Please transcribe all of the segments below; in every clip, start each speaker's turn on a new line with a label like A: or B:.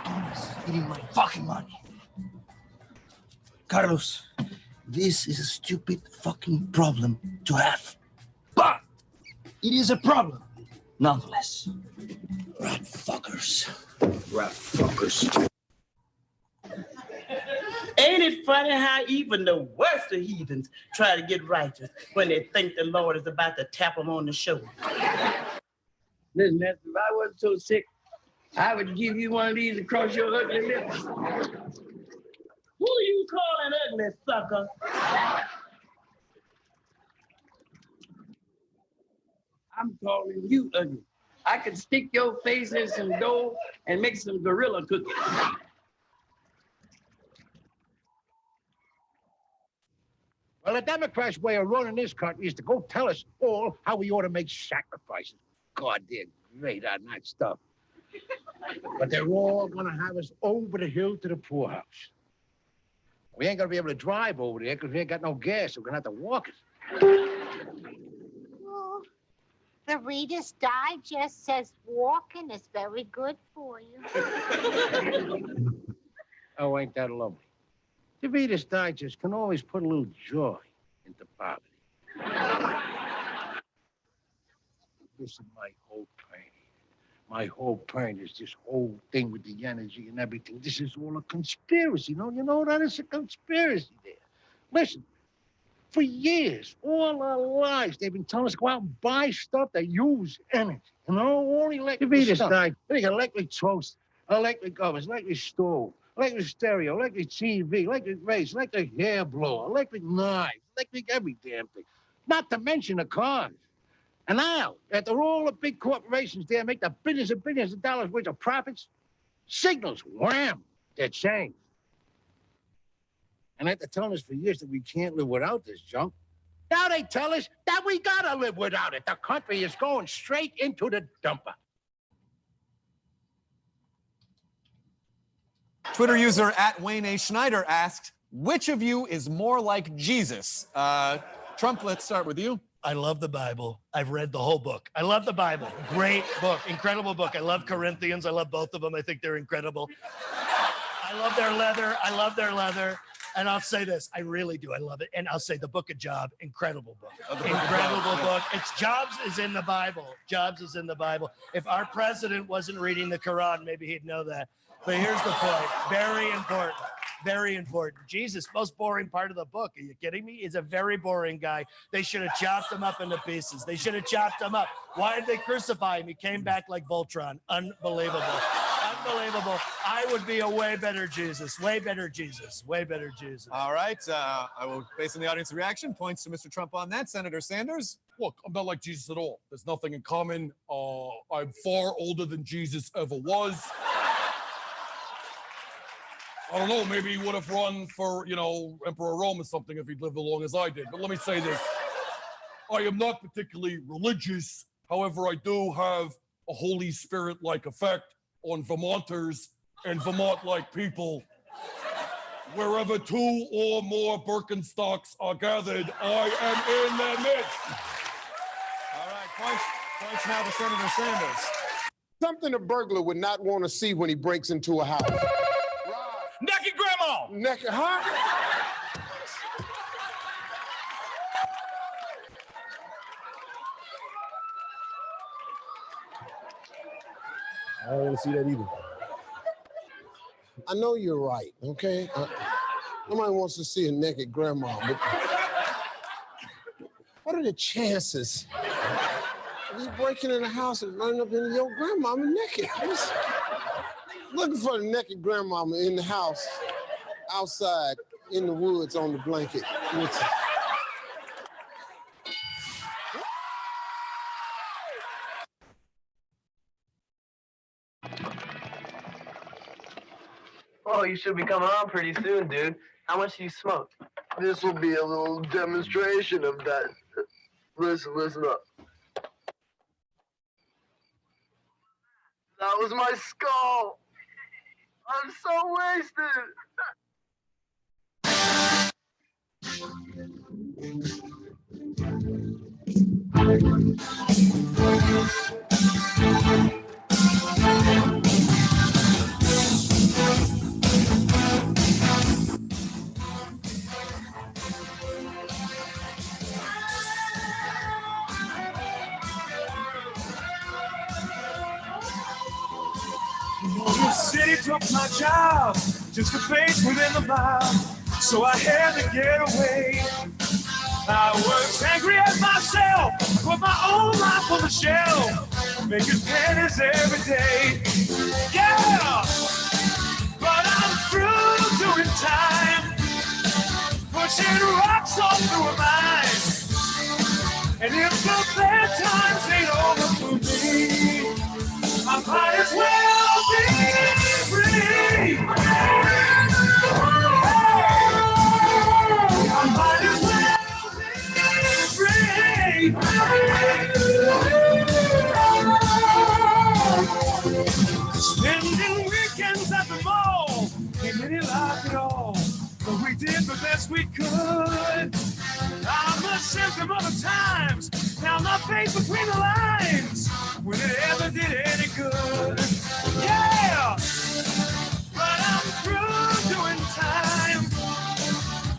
A: ratones eating my fucking money. Carlos, this is a stupid fucking problem to have. But it is a problem, nonetheless. Rat fuckers. Rat fuckers.
B: Ain't it funny how even the worst of heathens try to get righteous when they think the Lord is about to tap them on the shoulder?
C: Listen, if I wasn't so sick, I would give you one of these across your ugly lips.
B: Who you calling ugly, sucker?
C: I'm calling you ugly. I could stick your face in some dough and make some gorilla cookies.
D: Well, the Democrats' way of running this country is to go tell us all how we ought to make sacrifices. God, they're great on that stuff. But they're all going to have us over the hill to the poorhouse. We ain't going to be able to drive over there because we ain't got no gas, so we're going to have to walk it.
E: Well, the Reader's Digest says walking is very good for you.
D: Oh, ain't that lovely? The Reader's Digest can always put a little joy into poverty. This is my whole pain. My whole pain is this whole thing with the energy and everything. This is all a conspiracy. You know that it's a conspiracy there. Listen, for years, all our lives, they've been telling us to go out and buy stuff that use energy. All electric stuff. They got electric toast, electric ovens, electric stove, electric stereo, electric TV, electric race, electric hair blower, electric knives, electric every damn thing. Not to mention the cars. And now, after all the big corporations there make the billions and billions of dollars worth of profits, signals, wham, they're changed. And after telling us for years that we can't live without this junk, now they tell us that we gotta live without it. The country is going straight into the dumper.
F: Twitter user @Wayne A. Schneider asked, which of you is more like Jesus? Trump, let's start with you.
G: I love the Bible. I've read the whole book. I love the Bible. Great book, incredible book. I love Corinthians. I love both of them. I think they're incredible. I love their leather. I love their leather. And I'll say this, I really do. I love it. And I'll say the Book of Job, incredible book. Incredible book. It's Jobs is in the Bible. Jobs is in the Bible. If our president wasn't reading the Quran, maybe he'd know that. But here's the point. Very important. Very important. Jesus, most boring part of the book. Are you kidding me? He's a very boring guy. They should have chopped him up into pieces. They should have chopped him up. Why did they crucify him? He came back like Voltron. Unbelievable. Unbelievable. I would be a way better Jesus. Way better Jesus. Way better Jesus.
F: All right. I will, based on the audience reaction, points to Mr. Trump on that. Senator Sanders?
H: Look, I'm not like Jesus at all. There's nothing in common. I'm far older than Jesus ever was. I don't know, maybe he would have run for, Emperor Rome or something if he'd lived as long as I did. But let me say this. I am not particularly religious. However, I do have a Holy Spirit-like effect on Vermonters and Vermont-like people. Wherever two or more Birkenstocks are gathered, I am in their midst.
F: All right, points now to Senator Sanders.
I: Something a burglar would not want to see when he breaks into a house.
H: Naked grandma!
I: Naked, huh?
J: I don't want to see that either.
I: I know you're right, okay? Nobody wants to see a naked grandma, but what are the chances of you breaking in a house and running up into your grandmama naked? Looking for the naked grandmama in the house, outside, in the woods, on the blanket.
K: Oh, you should be coming on pretty soon, dude. How much do you smoke?
L: This will be a little demonstration of that. Listen up. That was my skull. I'm so wasted.
M: took my job just to face within the mile, so I had to get away. I was angry at myself, put my own life on the shelf, making pennies every day. Yeah, but I'm through doing time, pushing rocks all through a mine. And if the bad times ain't over for me, I might as well be free. I might as well be free. Spending weekends at the mall ain't really like it all, but we did the best we could. I'm a symptom of the times, now my face between the lines, when it ever did any good. Yeah, but I'm through doing time,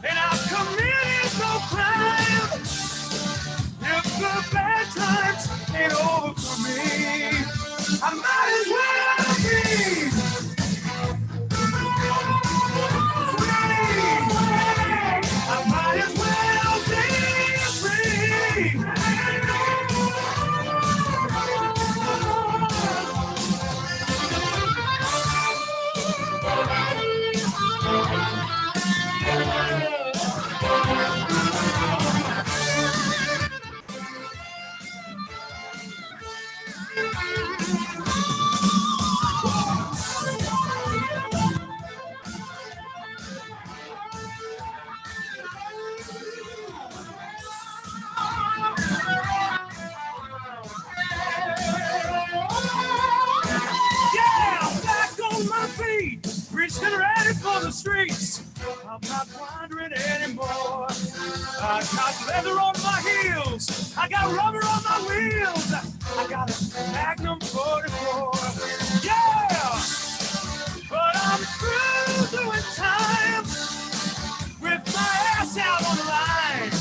M: and I've committed no crime. If the bad times ain't over for me, I might as well be free. I might as well be free. Reached and ready for the streets. I'm not wandering anymore. I got leather on my heels. I got rubber on my wheels. I got a Magnum 44. Yeah! But I'm through doing time with my ass out on the line.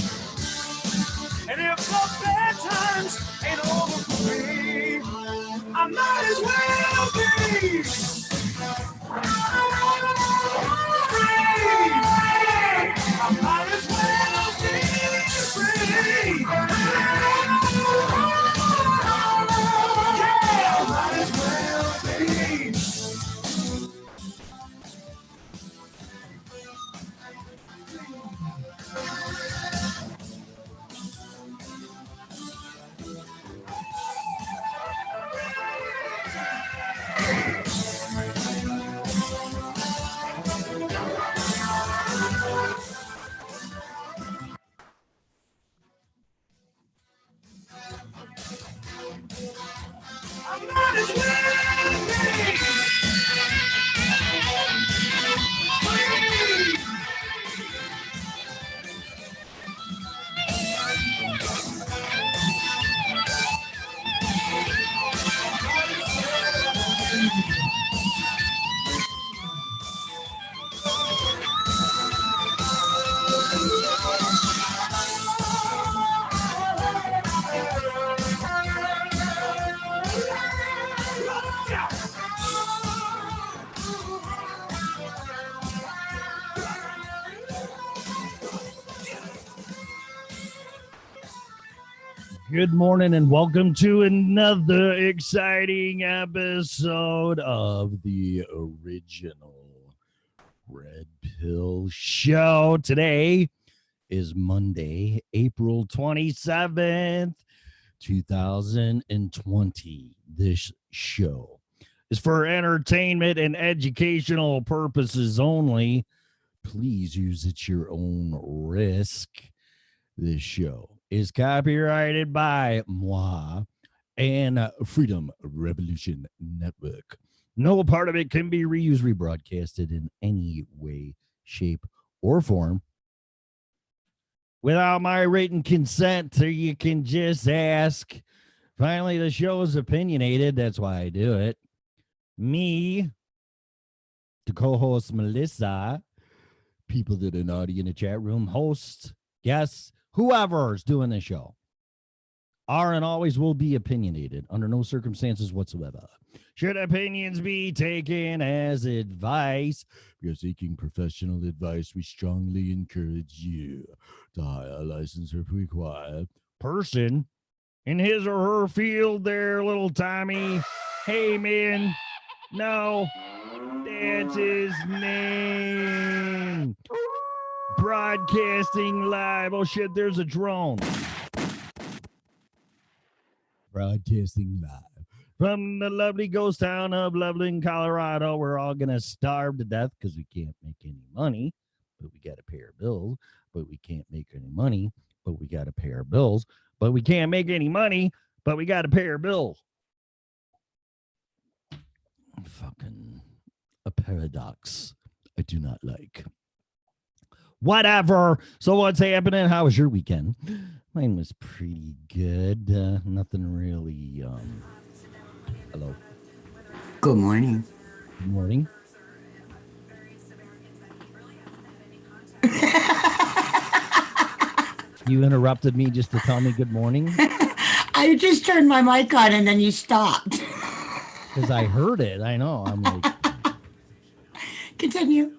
M: And if the bad times ain't over for me, I might as well be free. I might as well be free. Yeah, I might as well be.
G: Good morning and welcome to another exciting episode of the original Red Pill Show. Today is Monday, April 27th, 2020. This show is for entertainment and educational purposes only. Please use it at your own risk. This show is copyrighted by moi and Freedom Revolution Network. No part of it can be reused, rebroadcasted in any way, shape, or form without my written consent. So you can just ask. Finally, the show is opinionated. That's why I do it. Me, the co-host Melissa, people that are naughty in the chat room, host, guests, whoever's doing the show.
N: are and always will be opinionated under no circumstances whatsoever. Should opinions be taken as advice? If you're seeking professional advice, we strongly encourage you to hire a license if required person in his or her field there, little Tommy. Hey, man. No, that's his name. Broadcasting live. Oh, shit, there's a drone. Broadcasting live from the lovely ghost town of Loveland, Colorado. We're all going to starve to death because we can't make any money, but we got to pay our bills. But we can't make any money, but we got to pay our bills. But we can't make any money, but we got to pay our bills. Fucking a paradox I do not like. Whatever. So what's happening? How was your weekend? Mine was pretty good. Nothing really. Hello.
O: Good morning.
N: Good morning. You interrupted me just to tell me good morning?
O: I just turned my mic on and then you stopped.
N: Because I heard it. I know. I'm like.
O: Continue.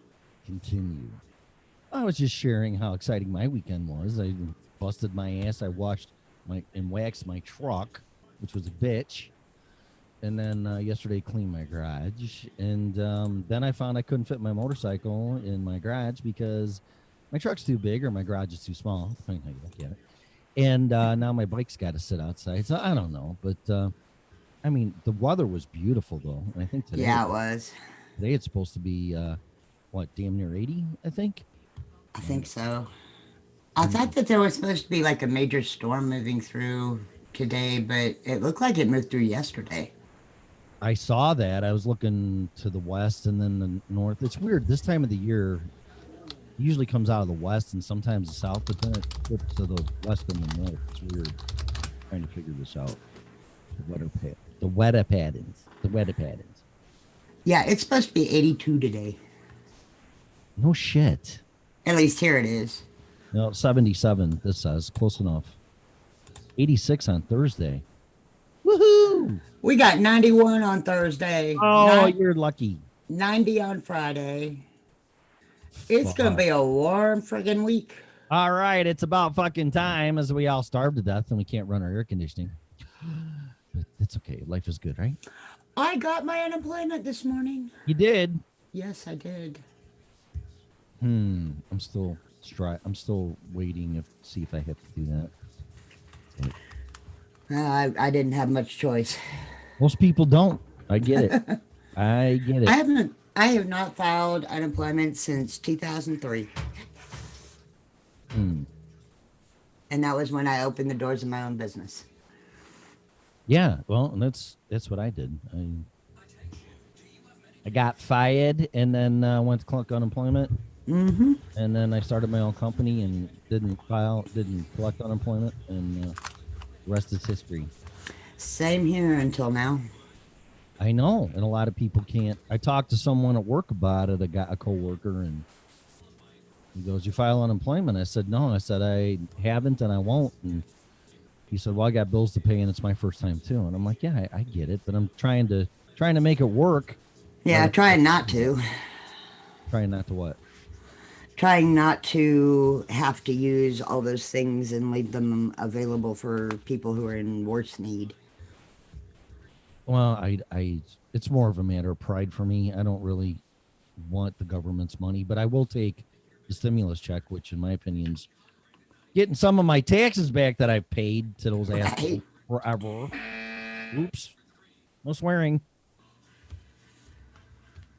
N: I was just sharing how exciting my weekend was. I busted my ass. I washed and waxed my truck, which was a bitch. And then yesterday cleaned my garage. And then I found I couldn't fit my motorcycle in my garage because my truck's too big or my garage is too small, depending how you look at it. And now my bike's got to sit outside. So I don't know. But, I mean, the weather was beautiful, though. And I think today.
O: Yeah, it was.
N: Today it's supposed to be, damn near 80, I think?
O: I think so. I thought that there was supposed to be like a major storm moving through today, but it looked like it moved through yesterday.
N: I saw that. I was looking to the west and then the north. It's weird. This time of the year it usually comes out of the west and sometimes the south, but then it flips to the west and the north. It's weird. I'm trying to figure this out. The weather patterns.
O: Yeah, it's supposed to be 82 today.
N: No shit.
O: At least here it is.
N: No, 77, this says. Close enough. 86 on Thursday. Woohoo!
O: We got 91 on Thursday.
N: Oh, you're lucky.
O: 90 on Friday. It's going to be a warm friggin' week.
N: All right, it's about fucking time as we all starve to death and we can't run our air conditioning. But it's okay. Life is good, right?
O: I got my unemployment this morning.
N: You did?
O: Yes, I did.
N: I'm still waiting to see if I have to do that.
O: I didn't have much choice.
N: Most people don't. I get it.
O: I have not filed unemployment since 2003. And that was when I opened the doors of my own business.
N: Yeah, well, that's what I did. I got fired and then went to collect unemployment.
O: Mm-hmm.
N: And then I started my own company and didn't collect unemployment, and the rest is history.
O: Same here until now.
N: I know, and a lot of people can't. I talked to someone at work about it, a coworker, and he goes, "You file unemployment?" I said, "No." I said, "I haven't, and I won't." And he said, "Well, I got bills to pay, and it's my first time too." And I'm like, "Yeah, I get it, but I'm trying to make it work."
O: Yeah, trying not to.
N: Trying not to what?
O: Trying not to have to use all those things and leave them available for people who are in worse need.
N: Well, it's more of a matter of pride for me. I don't really want the government's money, but I will take the stimulus check, which in my opinion's getting some of my taxes back that I've paid to those assholes forever. Oops. No swearing.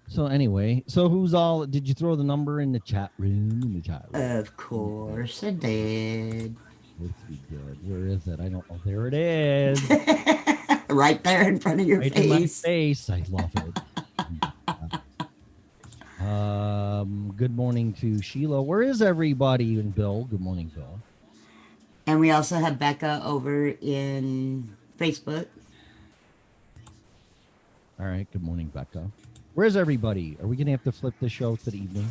N: So anyway, did you throw the number in the chat room?
O: Of course I did.
N: Let's be good. Where is it? I don't know. There it is.
O: Right there in front of your face.
N: In my face. I love it. Good morning to Sheila. Where is everybody? And Bill. Good morning, Bill.
O: And we also have Becca over in Facebook.
N: All right. Good morning, Becca. Where's everybody? Are we gonna have to flip the show to the evening?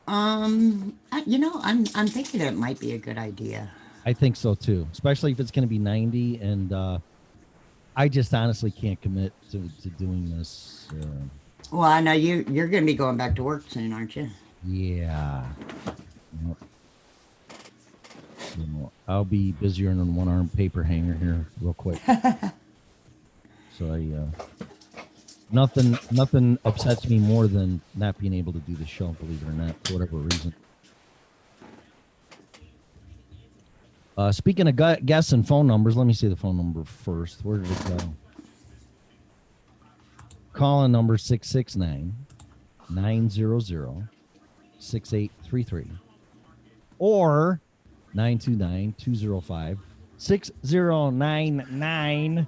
O: I'm thinking it might be a good idea.
N: I think so too, especially if it's going to be 90. And I just honestly can't commit to doing this.
O: Well, I know you're going to be going back to work soon, aren't you?
N: Yeah. Yep. I'll be busier than a one-arm paper hanger here real quick. So nothing upsets me more than not being able to do the show, believe it or not, for whatever reason. Speaking of guests and phone numbers, let me see the phone number first. Where did it go? Call in number 669-900-6833 or 929-205-6099,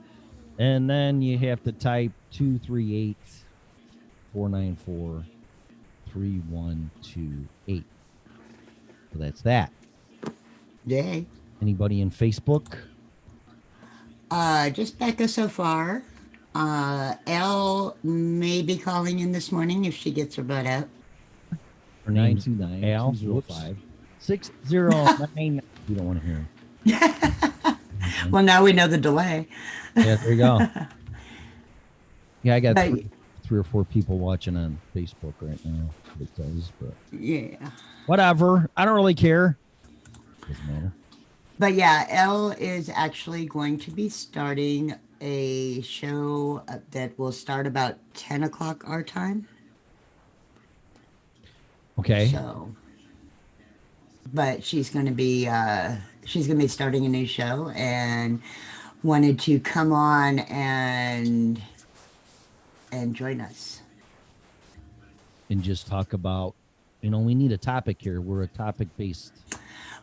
N: and then you have to type 238-494-3128. So that's that.
O: Yay.
N: Anybody in Facebook?
O: Just Becca so far. Elle may be calling in this morning if she gets her butt out.
N: Her name's 929-205-6099. You don't want to hear him.
O: Well, now we know the delay.
N: Yeah, there you go. Yeah, I got three or four people watching on Facebook right now. It does, but
O: yeah,
N: whatever. I don't really care. Doesn't matter.
O: But yeah, Elle is actually going to be starting a show that will start about 10 o'clock our time.
N: Okay.
O: So, but she's going to be starting a new show and wanted to come on and join us.
N: And just talk about, we need a topic here. We're a topic-based.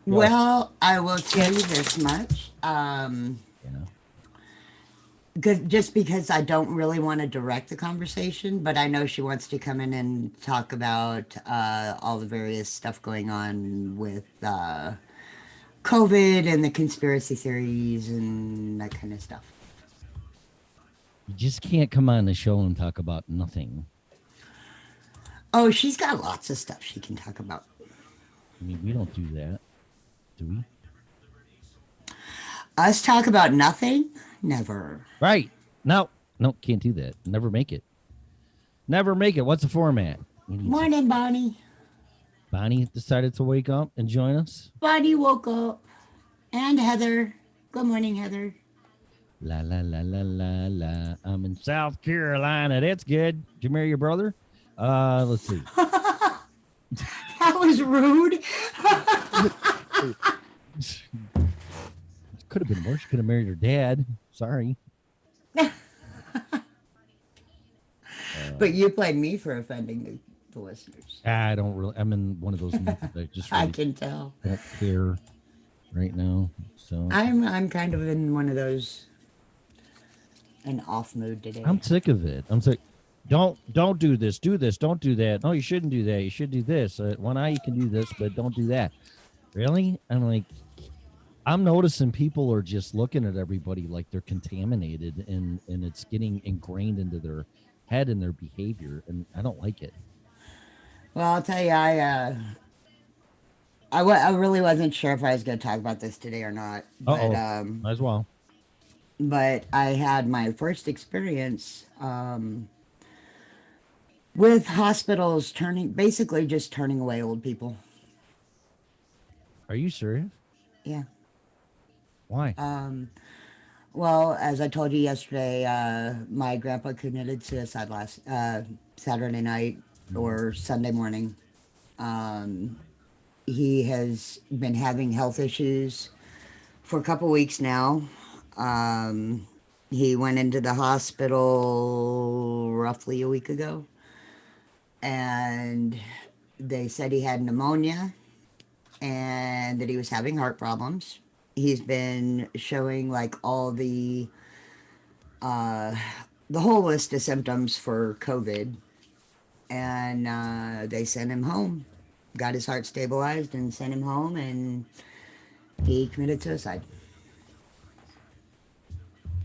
O: Well, I will tell you this much. Just because I don't really want to direct the conversation, but I know she wants to come in and talk about all the various stuff going on with COVID and the conspiracy theories and that kind of stuff.
N: You just can't come on the show and talk about nothing.
O: Oh, she's got lots of stuff she can talk about.
N: I mean, we don't do that, do we?
O: Us talk about nothing? Never.
N: Right. No, can't do that. Never make it. Never make it. What's the format?
O: Morning, Bonnie.
N: Bonnie decided to wake up and join us.
O: Bonnie woke up. And Heather. Good morning, Heather.
N: La, la, la, la, la, la. I'm in South Carolina. That's good. Did you marry your brother? Let's see.
O: That was rude.
N: Could have been worse. She could have married her dad. Sorry.
O: But you played me for offending the listeners.
N: I don't really. I'm in one of those moods that I just. Really
O: I can tell.
N: Don't care right now. So
O: I'm kind of in one of those an off mood today.
N: I'm sick of it. I'm sick. Don't do this. Do this. Don't do that. No, you shouldn't do that. You should do this. One eye you can do this, but don't do that. Really? I'm noticing people are just looking at everybody like they're contaminated, and it's getting ingrained into their head and their behavior, and I don't like it.
O: Well, I'll tell you, I really wasn't sure if I was going to talk about this today or not. But,
N: might as well.
O: But I had my first experience with hospitals basically just turning away old people.
N: Are you serious?
O: Yeah.
N: Why?
O: Well, as I told you yesterday, my grandpa committed suicide last Saturday night or Sunday morning. He has been having health issues for a couple weeks now. He went into the hospital roughly a week ago, and they said he had pneumonia and that he was having heart problems. He's been showing all the whole list of symptoms for COVID, and they sent him home, got his heart stabilized and sent him home, and he committed suicide.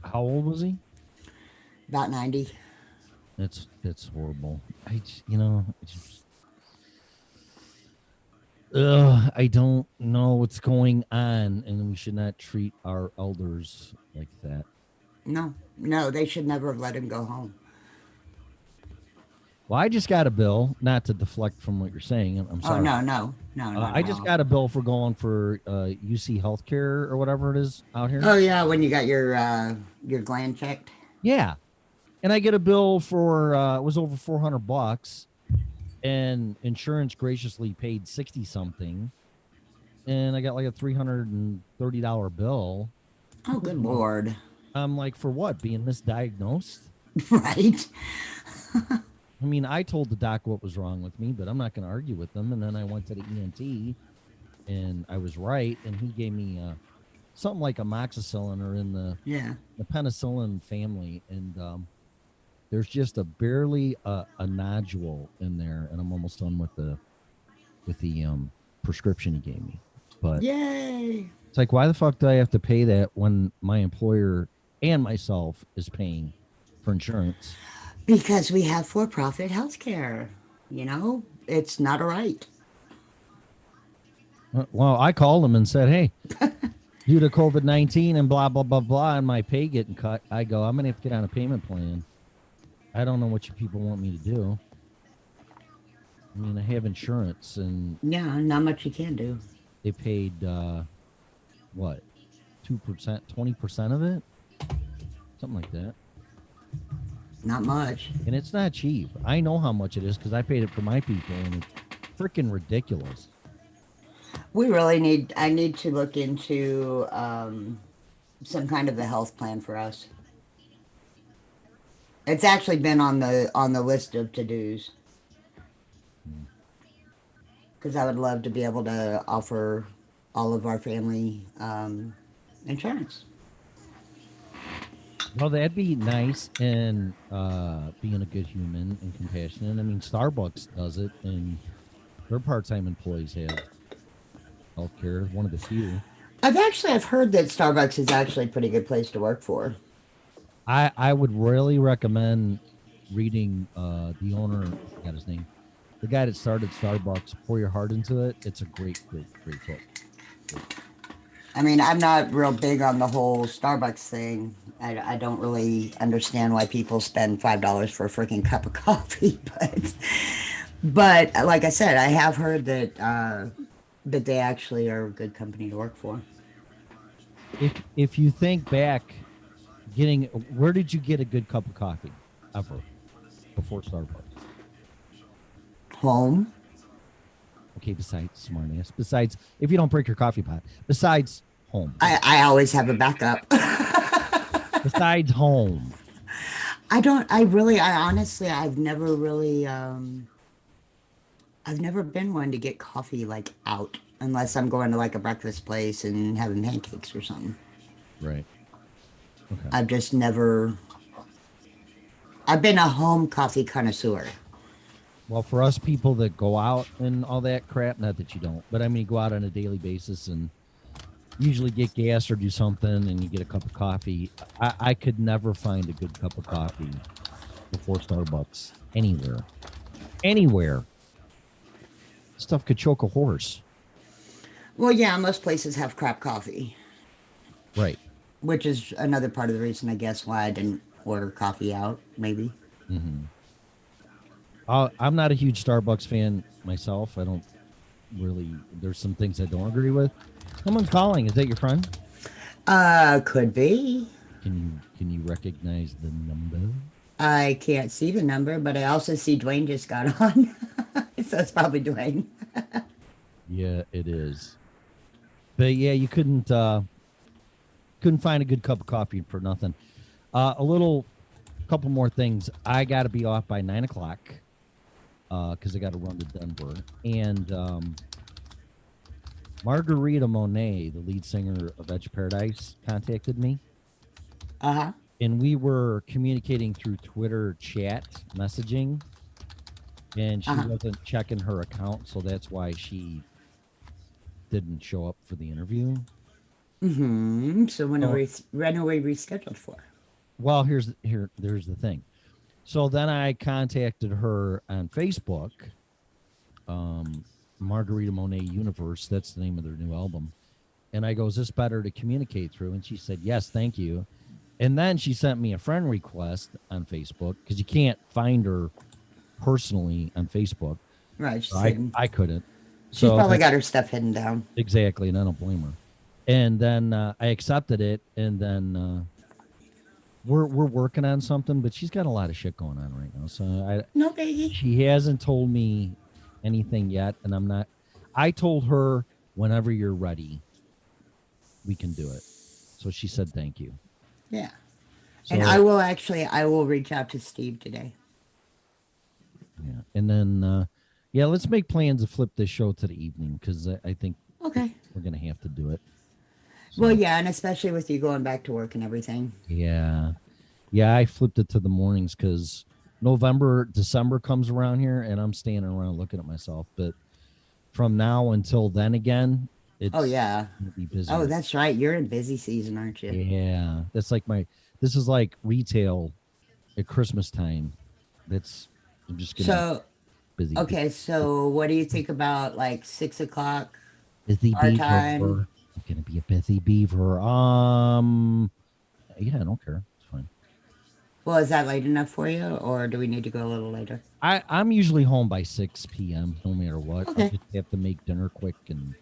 N: How old was he?
O: About 90.
N: That's horrible. I don't know what's going on, and we should not treat our elders like that.
O: No, no, they should never have let him go home.
N: Well, I just got a bill, not to deflect from what you're saying. I'm sorry.
O: Oh, no. Not
N: I
O: at
N: just
O: all.
N: got a bill for going for UC Healthcare or whatever it is out here.
O: Oh, yeah, when you got your gland checked.
N: Yeah, and I get a bill for it was over $400, and insurance graciously paid 60 something, and I got like a $330 bill.
O: Oh, good Lord.
N: I'm like, for what? Being misdiagnosed?
O: Right.
N: I mean, I told the doc what was wrong with me, but I'm not going to argue with them. And then I went to the ENT, and I was right, and he gave me something like amoxicillin or in the penicillin family, and there's just barely a nodule in there, and I'm almost done with the prescription he gave me. But
O: yay!
N: It's like, why the fuck do I have to pay that when my employer and myself is paying for insurance?
O: Because we have for-profit health care. You know, it's not a right.
N: Well, I called them and said, hey, due to COVID-19 and blah, blah, blah, blah, and my pay getting cut, I go, I'm going to have to get on a payment plan. I don't know what you people want me to do. I mean, I have insurance, and...
O: Yeah, not much you can do.
N: They paid, what, 2%, 20% of it? Something like that.
O: Not much.
N: And it's not cheap. I know how much it is because I paid it for my people, and it's freaking ridiculous.
O: We really I need to look into some kind of a health plan for us. It's actually been on the list of to-dos. Because I would love to be able to offer all of our family insurance.
N: Well, that'd be nice, and being a good human and compassionate. I mean, Starbucks does it, and their part-time employees have healthcare. One of the few.
O: I've heard that Starbucks is actually a pretty good place to work for.
N: I would really recommend reading the owner. I forgot his name. The guy that started Starbucks. Pour your heart into it. It's a great book.
O: I mean, I'm not real big on the whole Starbucks thing. I don't really understand why people spend $5 for a freaking cup of coffee, but like I said, I have heard that they actually are a good company to work for.
N: If you think back, where did you get a good cup of coffee ever before Starbucks?
O: Home.
N: Okay, besides smartass. Besides, if you don't break your coffee pot. Besides home.
O: I always have a backup.
N: Besides home.
O: I've never really, I've never been one to get coffee like out unless I'm going to like a breakfast place and having pancakes or something.
N: Right. Okay.
O: I've been a home coffee connoisseur.
N: Well, for us people that go out and all that crap, not that you don't, but I mean, you go out on a daily basis and usually get gas or do something and you get a cup of coffee. I could never find a good cup of coffee before Starbucks anywhere. Stuff could choke a horse.
O: Well, yeah, most places have crap coffee.
N: Right.
O: Which is another part of the reason, I guess, why I didn't order coffee out, maybe.
N: Mm-hmm. I'm not a huge Starbucks fan myself. I don't really, there's some things I don't agree with. Someone's calling. Is that your friend?
O: Could be.
N: Can you recognize the number?
O: I can't see the number, but I also see Dwayne just got on. So it's probably Dwayne.
N: Yeah, it is. But yeah, you couldn't find a good cup of coffee for nothing. Couple more things. I got to be off by 9 o'clock because I got to run to Denver. And Margarita Monet, the lead singer of Edge Paradise, contacted me.
O: Uh-huh.
N: And we were communicating through Twitter chat messaging. And she wasn't checking her account, so that's why she didn't show up for the interview.
O: Mm-hmm. So when are we rescheduled for?
N: Well, there's the thing. So then I contacted her on Facebook, Margarita Monet Universe. That's the name of their new album. And I go, is this better to communicate through? And she said, yes, thank you. And then she sent me a friend request on Facebook because you can't find her personally on Facebook.
O: Right.
N: So I couldn't.
O: She's
N: So
O: probably got her stuff hidden down.
N: Exactly. And I don't blame her. And then I accepted it. And then we're working on something, but she's got a lot of shit going on right now. So
O: no baby.
N: She hasn't told me anything yet. And I'm not. I told her whenever you're ready, we can do it. So she said, thank you.
O: Yeah.
N: So,
O: And I will reach out to Steve today.
N: Yeah. And then, let's make plans to flip this show to the evening because I think
O: okay,
N: we're going to have to do it. So,
O: well, yeah, and especially with you going back to work and everything.
N: Yeah. Yeah, I flipped it to the mornings because December comes around here and I'm standing around looking at myself. But from now until then again, it's
O: gonna
N: be busy.
O: Oh, that's right. You're in busy season, aren't you?
N: Yeah. That's like this is like retail at Christmas time. I'm just gonna busy.
O: Okay, so what do you think about like 6 o'clock?
N: Busy
O: our
N: beaver.
O: time?
N: I'm gonna be a busy beaver. Yeah, I don't care. It's fine.
O: Well, is that late enough for you, or do we need to go a little later?
N: I'm usually home by 6 p.m. no matter what.
O: Okay.
N: I just have to make dinner quick, and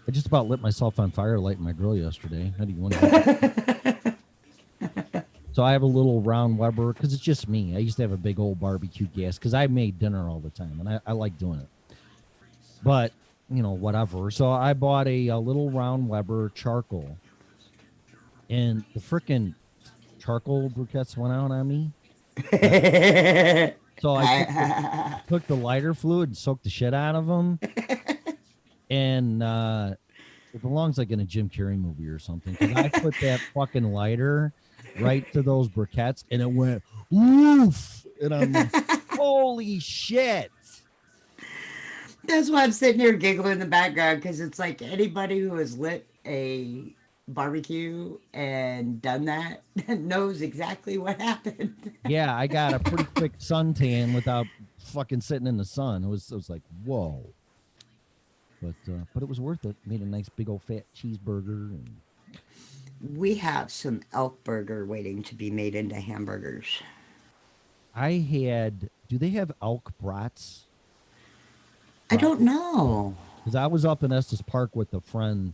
N: I just about lit myself on fire lighting my grill yesterday. How do you want to? So I have a little round Weber because it's just me. I used to have a big old barbecue gas because I made dinner all the time, and I like doing it. But whatever. So I bought a little round Weber charcoal, and the frickin' charcoal briquettes went out on me. So I took the lighter fluid and soaked the shit out of them. And it belongs like in a Jim Carrey movie or something. Because I put that fucking lighter right to those briquettes, and it went woof. And I'm like, holy shit.
O: That's why I'm sitting here giggling in the background, because it's like anybody who has lit a barbecue and done that knows exactly what happened.
N: Yeah, I got a pretty quick suntan without fucking sitting in the sun. It was like, whoa. But it was worth it. Made a nice big old fat cheeseburger. And
O: we have some elk burger waiting to be made into hamburgers.
N: Do they have elk brats?
O: I don't know.
N: Because I was up in Estes Park with a friend,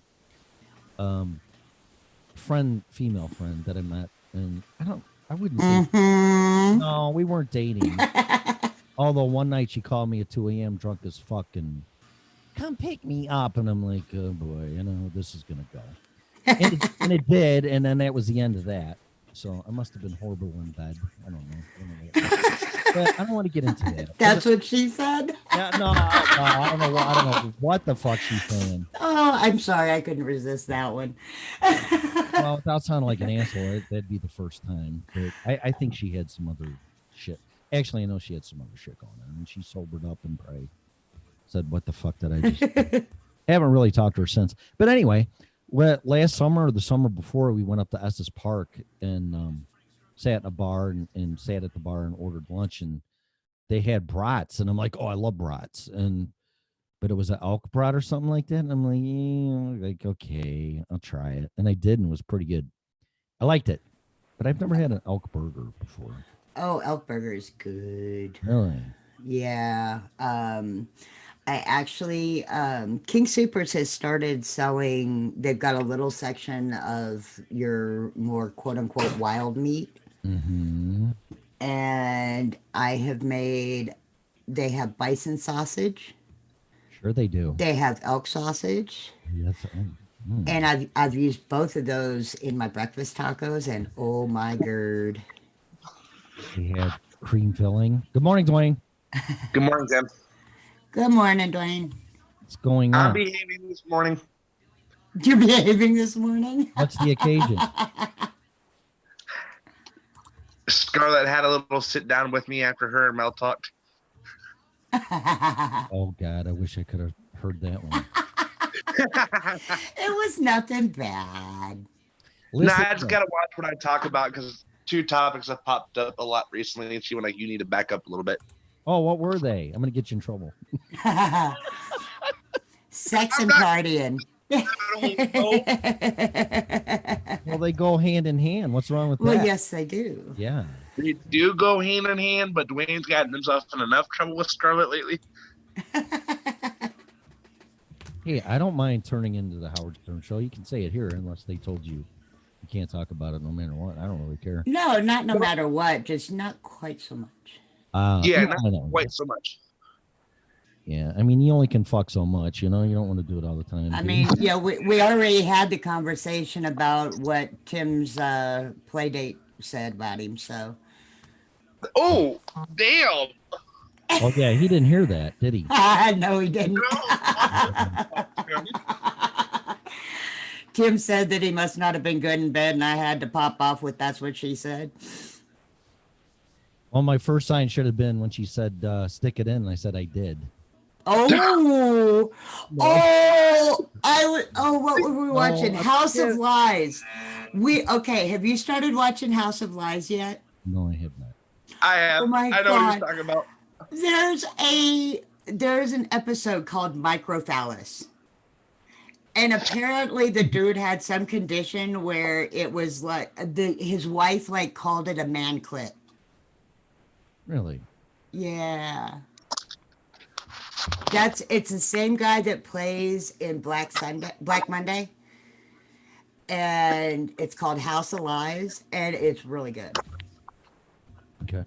N: female friend that I met, and I wouldn't say, no, we weren't dating. Although one night she called me at 2 a.m. drunk as fuck and come pick me up, and I'm like, oh boy, this is gonna go. And it did, and then that was the end of that. So I must have been horrible in bed. I don't know. But I don't want to get into that.
O: That's what she said?
N: Yeah, no, I don't know what the fuck she's saying.
O: Oh, I'm sorry. I couldn't resist that one.
N: Well, without sounding like an asshole, that'd be the first time. But I think she had some other shit. Actually, I know she had some other shit going on. And she sobered up and probably said, what the fuck did I just do? I haven't really talked to her since. But anyway, last summer or the summer before, we went up to Estes Park and sat in a bar and sat at the bar and ordered lunch, and they had brats, and I'm like, oh, I love brats, but it was an elk brat or something like that, and I'm like, yeah, okay, I'll try it, and I did, and it was pretty good. I liked it, but I've never had an elk burger before.
O: Oh, elk burger is good.
N: Really?
O: Yeah. I actually, King Supers has started selling, they've got a little section of your more quote unquote wild meat.
N: Mm-hmm.
O: And they have bison sausage.
N: Sure they do.
O: They have elk sausage.
N: Yes.
O: And I've used both of those in my breakfast tacos, and oh my god.
N: They have cream filling. Good morning, Dwayne.
P: Good morning, Tim.
O: Good morning, Dwayne.
N: What's going on?
P: I'm behaving this morning.
O: You're behaving this morning?
N: What's the occasion?
P: Scarlett had a little sit down with me after her and Mel talked.
N: Oh, God, I wish I could have heard that one.
O: It was nothing bad.
P: Listen, I just got to watch what I talk about because 2 topics have popped up a lot recently, and she went like, you need to back up a little bit.
N: Oh, what were they? I'm gonna get you in trouble.
O: Sex and partying.
N: Well, they go hand in hand. What's wrong with
O: Well,
N: that?
O: yes, they do.
N: Yeah.
P: They do go hand in hand, but Dwayne's gotten himself in enough trouble with Scarlett lately.
N: Hey, I don't mind turning into the Howard Stern show. You can say it here unless they told you you can't talk about it no matter what. I don't really care.
O: No, not no matter what, just not quite so much.
P: Yeah,
N: I know.
P: not quite so much.
N: Yeah, I mean, you only can fuck so much, you know? You don't want to do it all the time.
O: I
N: do
O: mean,
N: you?
O: yeah, we already had the conversation about what Tim's play date said about him, so.
P: Oh, damn.
N: Oh, yeah, he didn't hear that, did he?
O: No, he didn't. Tim said that he must not have been good in bed, and I had to pop off with "that's what she said."
N: Well, my first sign should have been when she said, stick it in, and I said I did.
O: Oh, what were we watching? House of Lies. Okay, have you started watching House of Lies yet?
N: No, I have not.
P: I have.
O: Oh my
P: I know what
O: God.
P: you're talking about.
O: There's an episode called Microphallus. And apparently the dude had some condition where it was like his wife like called it a man clit.
N: Really?
O: Yeah. It's the same guy that plays in Black Monday. And it's called House of Lies, and it's really good.
N: Okay.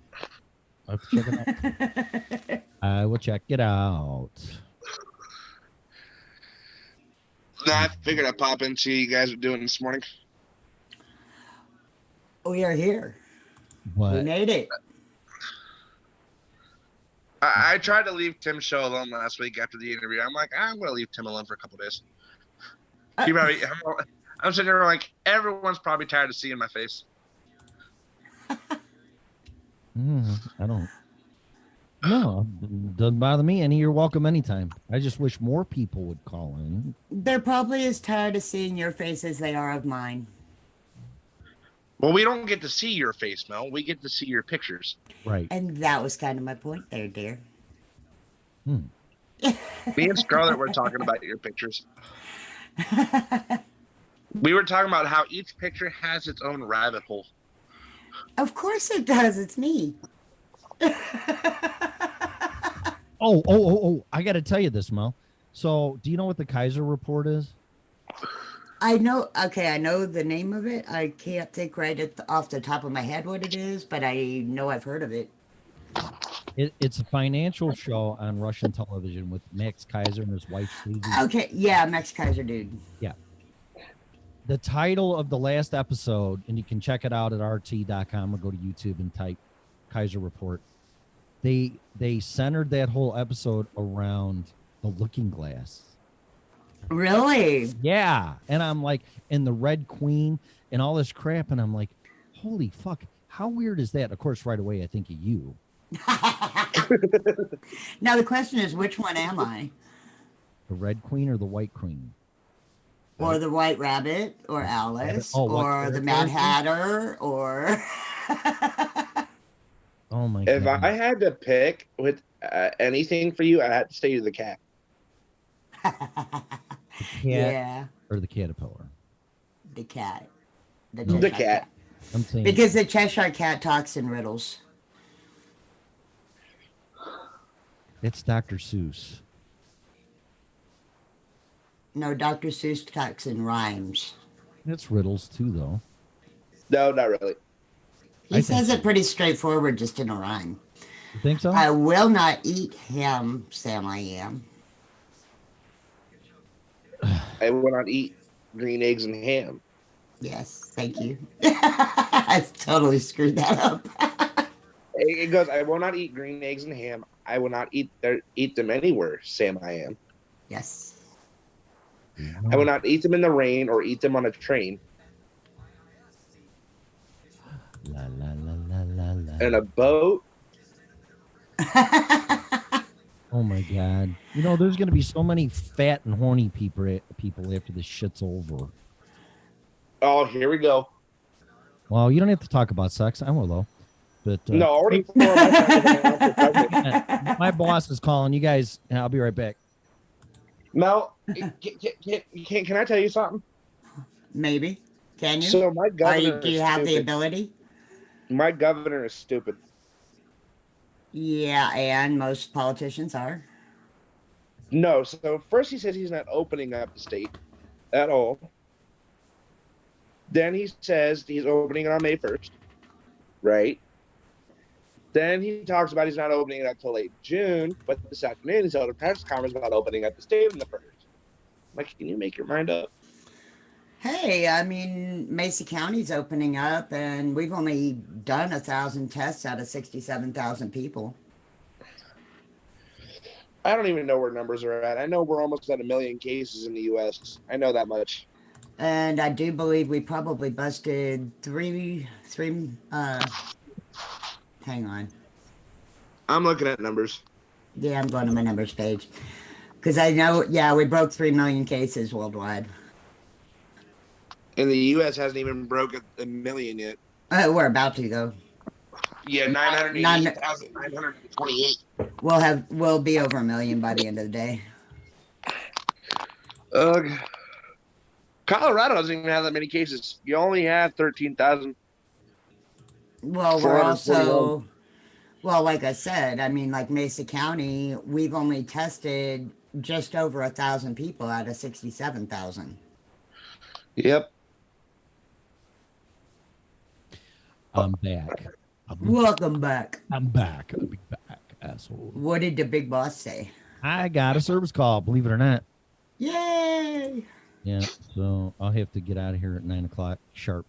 N: I'll check it out. I will check it out.
P: I figured I'd pop in, see you guys are doing this morning.
O: We are here.
N: What?
O: We made it.
P: I tried to leave Tim's show alone last week after the interview. I'm like, I'm going to leave Tim alone for a couple days. I'm sitting there like, everyone's probably tired of seeing my face.
N: I don't. No, doesn't bother me. And you're welcome anytime. I just wish more people would call in.
O: They're probably as tired of seeing your face as they are of mine.
P: Well, we don't get to see your face, Mel. We get to see your pictures.
N: Right.
O: And that was kind of my point there, dear.
P: Me and Scarlett were talking about your pictures. We were talking about how each picture has its own rabbit hole.
O: Of course it does. It's me.
N: Oh! I got to tell you this, Mel. So, do you know what the Kaiser report is?
O: I know. Okay, I know the name of it. I can't think off the top of my head what it is, but I know I've heard of it.
N: It's a financial show on Russian television with Max Kaiser and his wife, Susie.
O: Okay, yeah, Max Kaiser, dude.
N: Yeah. The title of the last episode, and you can check it out at RT.com or go to YouTube and type Kaiser Report. They centered that whole episode around the Looking Glass.
O: Really?
N: Yeah. And I'm like, and the Red Queen and all this crap. And I'm like, holy fuck, how weird is that? Of course, right away, I think of you.
O: Now, the question is, which one am I?
N: The Red Queen or the White Queen?
O: Or the White Rabbit, or Alice, or the Mad Hatter, or...
N: Oh, my
P: If
N: God.
P: I had to pick with anything for you, I had to say you're the cat.
N: The cat
O: Yeah.
N: or the caterpillar?
O: The cat.
P: The
O: Cheshire
P: cat.
N: I'm saying
O: Because the Cheshire Cat talks in riddles.
N: it's Dr. Seuss.
O: No, Dr. Seuss talks in rhymes.
N: It's riddles too, though.
P: No, not really.
O: He says it pretty straightforward, just in a rhyme.
N: You think so?
O: I will not eat him, Sam I am.
P: I will not eat green eggs and ham.
O: Yes, thank you. I totally screwed that up.
P: It goes, I will not eat green eggs and ham. I will not eat them anywhere, Sam I am.
O: Yes.
P: I will not eat them in the rain or eat them on a train.
N: La, la, la, la, la, la.
P: And a boat.
N: Oh my God! You know, there's going to be so many fat and horny people after this shit's over.
P: Oh, here we go.
N: Well, you don't have to talk about sex. I will though. But
P: No, already 4 of my friends have announced their president.
N: my boss is calling. You guys, I'll be right back.
P: Mel, can I tell you something?
O: Maybe. Can you?
P: So my governor
O: do
P: is
O: you have the
P: stupid.
O: ability?
P: My governor is stupid.
O: Yeah, and most politicians are.
P: No, so first he says he's not opening up the state at all. Then he says he's opening it on May 1st, right? Then he talks about he's not opening it up till late June, but this afternoon he's held a press conference about opening up the state on the 1st. Like, can you make your mind up?
O: Hey, I mean, Mesa County's opening up, and we've only done 1,000 tests out of 67,000 people.
P: I don't even know where numbers are at. I know we're almost at 1 million cases in the U.S. I know that much.
O: And I do believe we probably busted three, hang on.
P: I'm looking at numbers.
O: Yeah, I'm going to my numbers page. Because I know, yeah, we broke 3 million cases worldwide.
P: And the U.S. hasn't even broken 1 million yet.
O: We're about to, though.
P: Yeah, 988,928.
O: We'll be over 1 million by the end of the day.
P: Colorado doesn't even have that many cases. You only have 13,000.
O: Well, we're also, well, like I said, I mean, like Mesa County, we've only tested just over 1,000 people out of 67,000.
P: Yep.
N: I'm back.
O: Welcome back.
N: I'm back. I'll be back, asshole.
O: What did the big boss say?
N: I got a service call, believe it or not.
O: Yay!
N: Yeah, so I'll have to get out of here at 9 o'clock sharp.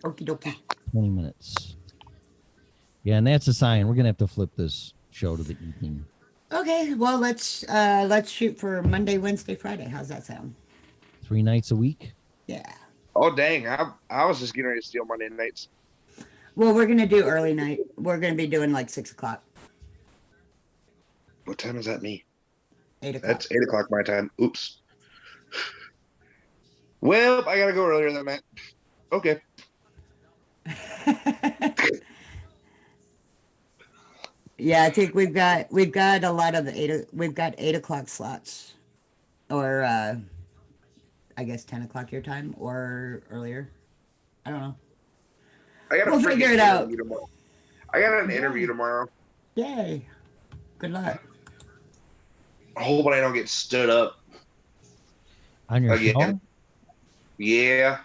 O: Okie dokie.
N: 20 minutes. Yeah, and that's a sign. We're going to have to flip this show to the evening.
O: Okay, well, let's shoot for Monday, Wednesday, Friday. How's that sound?
N: 3 nights a week?
O: Yeah.
P: Oh, dang. I was just getting ready to steal Monday nights.
O: Well, we're going to do early night. We're going to be doing like 6 o'clock.
P: What time is that me?
O: 8 o'clock.
P: That's 8 o'clock my time. Oops. Well, I got to go earlier than that. Okay.
O: Yeah, I think we've got a lot of the we've got 8 o'clock slots, or I guess 10 o'clock your time or earlier. I don't know. We'll figure it out.
P: I got an interview tomorrow.
O: Yay! Good luck.
P: Hoping I don't get stood up
N: on your show.
P: Yeah.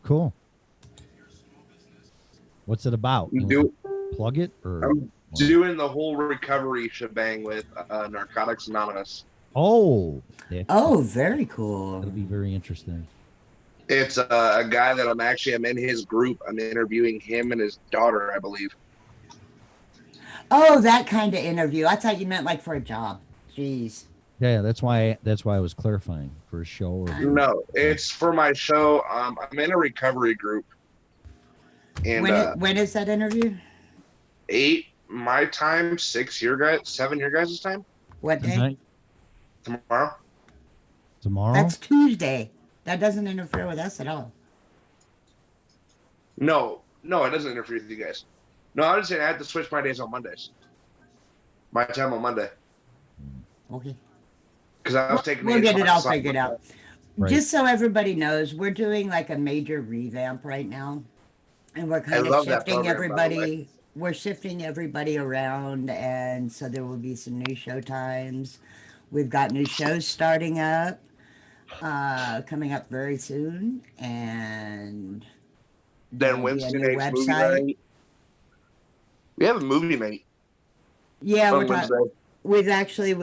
N: Cool. What's it about? Plug it or?
P: I'm doing the whole recovery shebang with Narcotics Anonymous.
N: Oh.
O: Oh, very cool.
N: That'll be very interesting.
P: It's a guy that I'm in his group. I'm interviewing him and his daughter, I believe.
O: Oh, that kind of interview. I thought you meant like for a job. Jeez.
N: Yeah, that's why I was clarifying for a show. Or
P: no, it's for my show. I'm in a recovery group. And
O: when is that interview?
P: 8 my time, 7 your guys' time.
O: What day?
P: Tomorrow.
N: Tomorrow?
O: That's Tuesday. That doesn't interfere with us at all.
P: No, it doesn't interfere with you guys. No, I was saying I had to switch my days on Mondays. My time on Monday.
O: Okay.
P: Because I was taking.
O: We'll get it all figured out.
N: Right.
O: Just so everybody knows, we're doing like a major revamp right now, and we're kind of shifting everybody. We're shifting everybody around, and so there will be some new show times. We've got new shows starting up, coming up very soon, and
P: then Wednesday night's movie night. We have a movie night.
O: Yeah, we've actually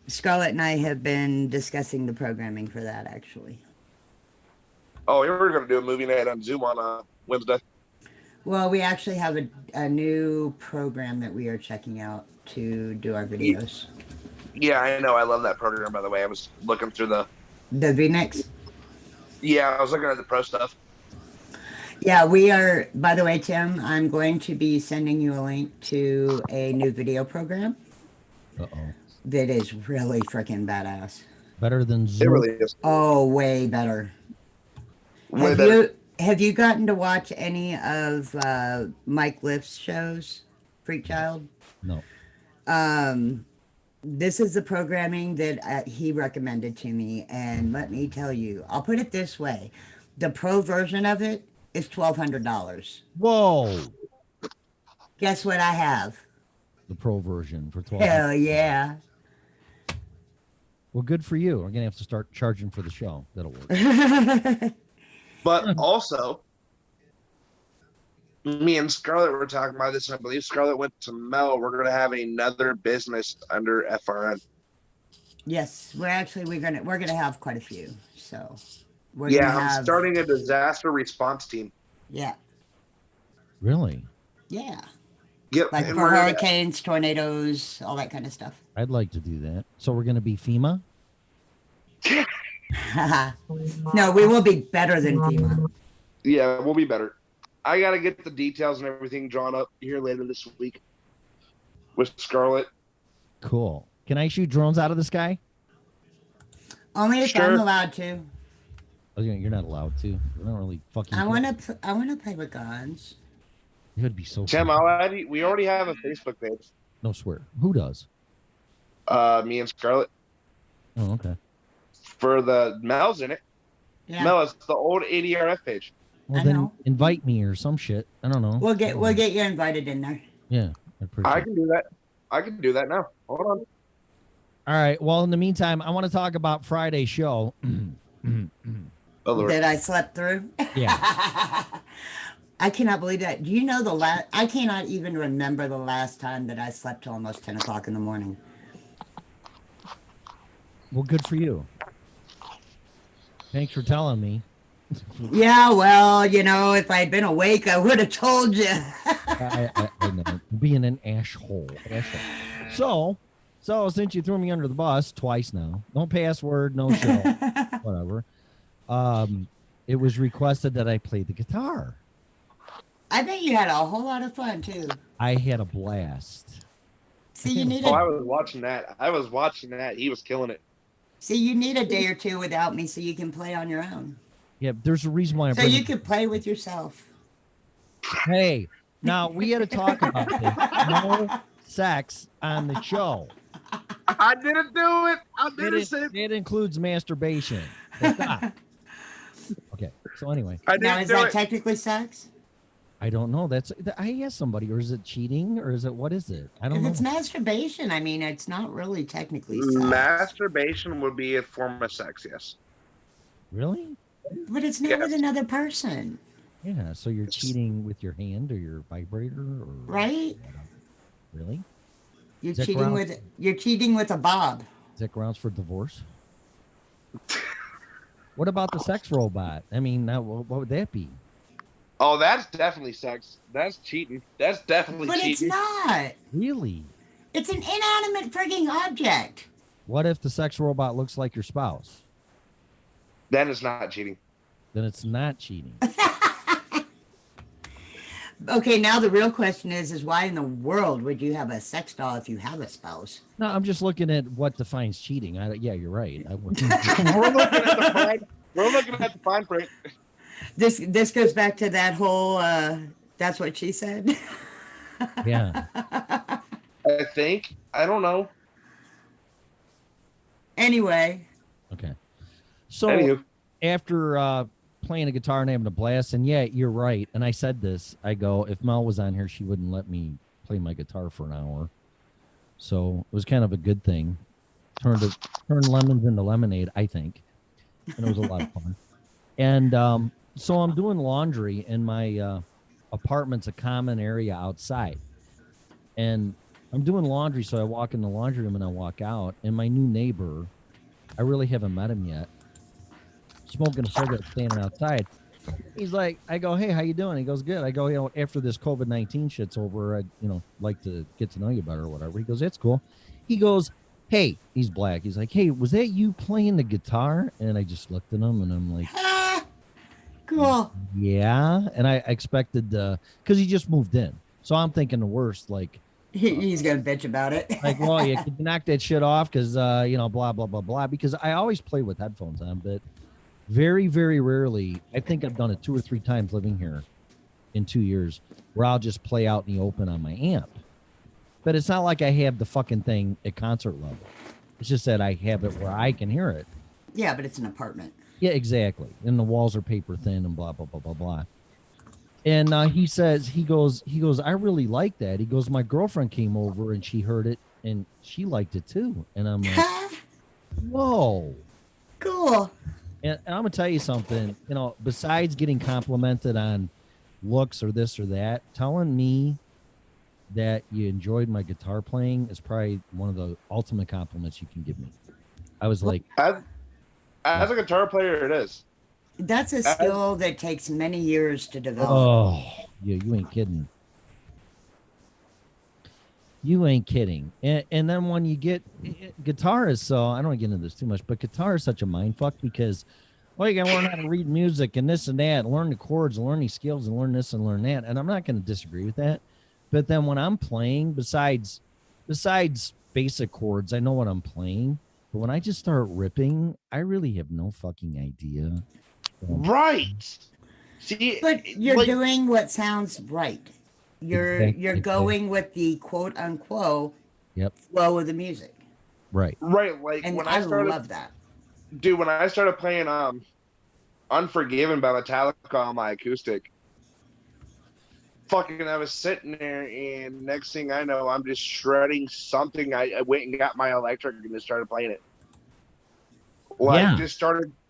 O: Scarlett and I have been discussing the programming for that actually.
P: Oh, we're going to do a movie night on Zoom on Wednesday.
O: Well, we actually have a new program that we are checking out to do our videos.
P: Yeah, I know. I love that program, by the way. I was looking through the
O: VNix?
P: Yeah, I was looking at the pro stuff.
O: Yeah, we are, by the way, Tim, I'm going to be sending you a link to a new video program.
N: Uh-oh.
O: That is really freaking badass.
N: Better than Zoom?
P: It really is.
O: Oh, way better.
P: Way better.
O: Have you gotten to watch any of Mike Lift's shows, Freak Child?
N: No.
O: This is the programming that he recommended to me, and let me tell you, I'll put it this way: the pro version of it is $1,200.
N: Whoa.
O: Guess what I have?
N: The pro version for 12.
O: Hell yeah!
N: Well, good for you. We're gonna have to start charging for the show. That'll work.
P: But also, me and Scarlett were talking about this, and I believe Scarlett went to Mel. We're gonna have another business under FRN.
O: Yes, we're gonna have quite a few. So we're
P: Yeah,
O: gonna
P: I'm
O: have,
P: starting a disaster response team.
O: Yeah,
N: Really?
O: yeah.
P: Yep.
O: Like
P: and
O: for
P: we're gonna-
O: hurricanes, tornadoes, all that kind of stuff.
N: I'd like to do that. So we're gonna be FEMA?
O: No, we will be better than FEMA.
P: Yeah, we'll be better. I gotta get the details and everything drawn up here later this week with Scarlett.
N: Cool. Can I shoot drones out of the sky?
O: Only if
P: Sure.
O: I'm allowed to.
N: Oh, you're not allowed to. We're not really fucking.
O: I wanna play with guns.
N: It would be so.
P: Tim,
N: cool.
P: we already have a Facebook page.
N: No swear. Who does?
P: Me and Scarlett.
N: Oh, okay.
P: For the Mel's in it.
O: Yeah.
P: Mel, it's the old ADRF page.
N: Well,
O: I
N: then
O: know.
N: invite me or some shit. I don't know.
O: We'll get you invited in there.
N: Yeah, I appreciate
P: I
N: it.
P: can do that. I can do that now. Hold on.
N: All right. Well, in the meantime, I want to talk about Friday's show.
P: Oh, Lord.
O: That I slept through.
N: Yeah.
O: I cannot believe that. Do you know I cannot even remember the last time that I slept till almost 10 o'clock in the morning.
N: Well, good for you. Thanks for telling me.
O: Yeah, well, if I had been awake, I would have told you.
N: I know. Being an asshole. So since you threw me under the bus twice now, no password, no show, whatever. It was requested that I play the guitar.
O: I bet you had a whole lot of fun too.
N: I had a blast.
O: See, you need
P: Oh, I was watching that. He was killing it.
O: you need a day or two without me so you can play on your own.
N: Yeah, there's a reason why I
O: So
N: bring
O: you
N: it-
O: could play with yourself.
N: Hey, now we had to talk about this. No sex on the show.
P: I didn't do it. I didn't say it.
N: It includes masturbation. So stop. Okay, so anyway.
O: Now, is that technically sex?
N: I don't know. I asked somebody, or is it cheating, or is it what is it? I don't
O: If
N: know.
O: it's masturbation, I mean, it's not really technically sex.
P: Masturbation would be a form of sex, yes.
N: Really?
O: But it's not with another person,
N: Yeah. So you're cheating with your hand or your vibrator, or
O: right?
N: really?
O: You're
N: Is that
O: cheating
N: grounds-
O: with a bob.
N: Is that grounds for divorce? What about the sex robot? I mean, now what would that be?
P: Oh, that's definitely sex. That's cheating. That's definitely
O: But
P: cheating.
O: it's not.
N: Really?
O: It's an inanimate frigging object.
N: What if the sex robot looks like your spouse?
P: Then it's not cheating.
N: Then it's not cheating.
O: Okay, now the real question is why in the world would you have a sex doll if you have a spouse?
N: No, I'm just looking at what defines cheating. Yeah, you're right. I would.
P: We're looking at the fine print.
O: This goes back to that whole that's what she said.
N: Yeah.
P: I think. I don't know.
O: Anyway.
N: Okay. So
P: Anywho.
N: after playing a guitar and having a blast, and yeah, you're right. And I said this. I go, if Mel was on here, she wouldn't let me play my guitar for an hour. So it was kind of a good thing. Turned lemons into lemonade, I think. And it was a lot of fun. And so I'm doing laundry, and my apartment's a common area outside. And I'm doing laundry, so I walk in the laundry room and I walk out. And my new neighbor, I really haven't met him yet, smoking a cigarette, standing outside. He's like, I go, hey, how you doing? He goes, good. I go, after this COVID-19 shit's over, I'd like to get to know you better or whatever. He goes, that's cool. He goes, hey, he's black. He's like, hey, was that you playing the guitar? And I just looked at him and I'm like,
O: cool.
N: Yeah. And I expected, because he just moved in. So I'm thinking the worst, like,
O: He's gonna bitch about it.
N: like, well, you can knock that shit off because, blah, blah, blah, blah. Because I always play with headphones on, but Very, very rarely. I think I've done it 2 or 3 times living here in 2 years, where I'll just play out in the open on my amp. But it's not like I have the fucking thing at concert level. It's just that I have it where I can hear it.
O: Yeah, but it's an apartment.
N: Yeah, exactly. And the walls are paper thin and blah blah blah blah blah. And he goes, I really like that. He goes, my girlfriend came over and she heard it and she liked it too. And I'm like, whoa,
O: cool.
N: And I'm gonna tell you something. You know, besides getting complimented on looks or this or that, telling me that you enjoyed my guitar playing is probably one of the ultimate compliments you can give me. I was like,
P: as a guitar player, it is.
O: That's a skill that takes many years to develop.
N: oh, yeah, you ain't kidding. You ain't kidding. And then when you get guitar is so, I don't want to get into this too much, but guitar is such a mind fuck because, well, you got to learn how to read music and this and that, and learn the chords and learn these skills and learn this and learn that. And I'm not going to disagree with that. But then when I'm playing, besides basic chords, I know what I'm playing. But when I just start ripping, I really have no fucking idea.
P: Right. See,
O: but you're doing what sounds right. You're going with the quote unquote flow of the music.
N: Right.
P: Right. Like
O: and
P: when
O: I
P: started,
O: love that.
P: Dude, when I started playing Unforgiven by Metallica on my acoustic, fucking I was sitting there and next thing I know I'm just shredding something. I went and got my electric and just started playing it.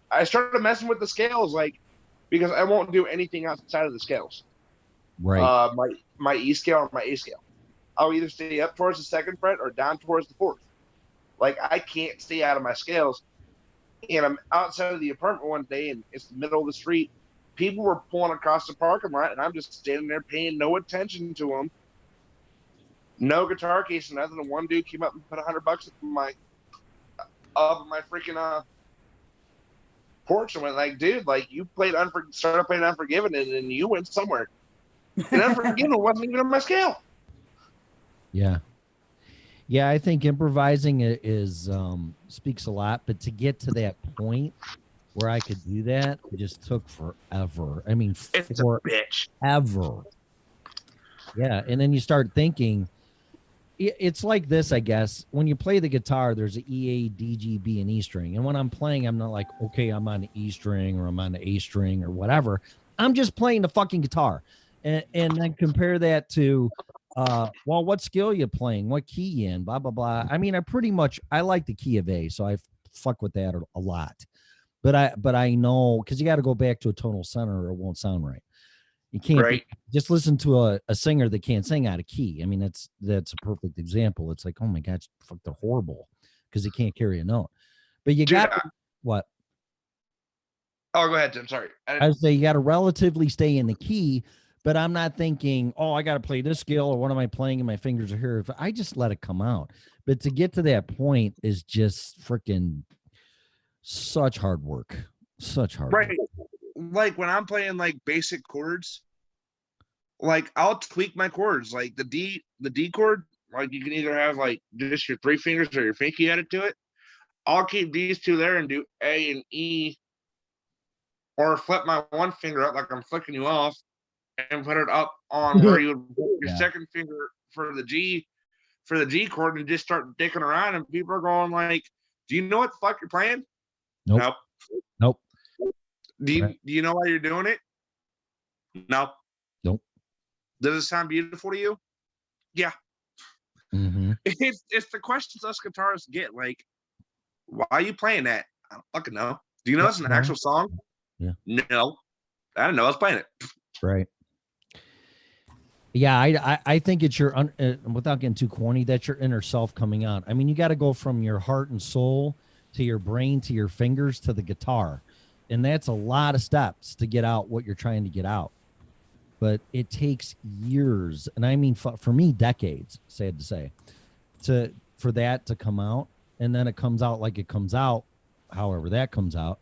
P: I started messing with the scales, like, because I won't do anything outside of the scales.
N: Right.
P: My E scale or my A scale. I'll either stay up towards the 2nd fret or down towards the 4th. Like, I can't stay out of my scales. And I'm outside of the apartment one day, and it's the middle of the street. People were pulling across the parking lot, and I'm just standing there paying no attention to them. No guitar case, and nothing. And one dude came up and put $100 up my freaking porch and went like, dude, like you started playing Unforgiven and then you went somewhere. And Unforgiven wasn't even on my scale.
N: Yeah. Yeah, I think improvising is speaks a lot, but to get to that point where I could do that, it just took forever. I mean,
P: it's a bitch.
N: Ever. Yeah, and then you start thinking, it's like this, I guess. When you play the guitar, there's an E, A, D, G, B, and E string. And when I'm playing, I'm not like, okay, I'm on the E string or I'm on the A string or whatever. I'm just playing the fucking guitar. And then compare that to, well, what skill you playing? What key you in? Blah, blah, blah. I mean, I like the key of A, so I fuck with that a lot. But I know, because you got to go back to a tonal center or it won't sound right. You can't just listen to a singer that can't sing out of key. I mean, that's a perfect example. It's like, oh my God, fuck, they're horrible because they can't carry a note. But you got what?
P: Oh, go ahead, Tim. Sorry.
N: I would say you got to relatively stay in the key, but I'm not thinking, oh, I got to play this scale or what am I playing and my fingers are here. If I just let it come out. But to get to that point is just freaking such hard work. Such hard work.
P: Like when I'm playing like basic chords, like I'll tweak my chords. Like the D chord, like you can either have like just your 3 fingers or your pinky added to it. I'll keep these 2 there and do A and E, or flip my 1 finger up like I'm flicking you off and put it up on where you would put your 2nd finger for the G chord and just start dicking around. And people are going like, do you know what the fuck you're playing?
N: Nope.
P: Do you know why you're doing it? No.
N: Nope.
P: Does it sound beautiful to you? Yeah.
N: Mm-hmm.
P: It's the questions us guitarists get. Like, why are you playing that? I don't fucking know. Do you know it's an actual song?
N: Yeah.
P: No. I don't know. I was playing it.
N: Right. Yeah, I think it's your, without getting too corny, that's your inner self coming out. I mean, you got to go from your heart and soul to your brain to your fingers to the guitar. And that's a lot of steps to get out what you're trying to get out. But it takes years, and I mean, for me, decades, sad to say, for that to come out. And then it comes out like it comes out, however that comes out,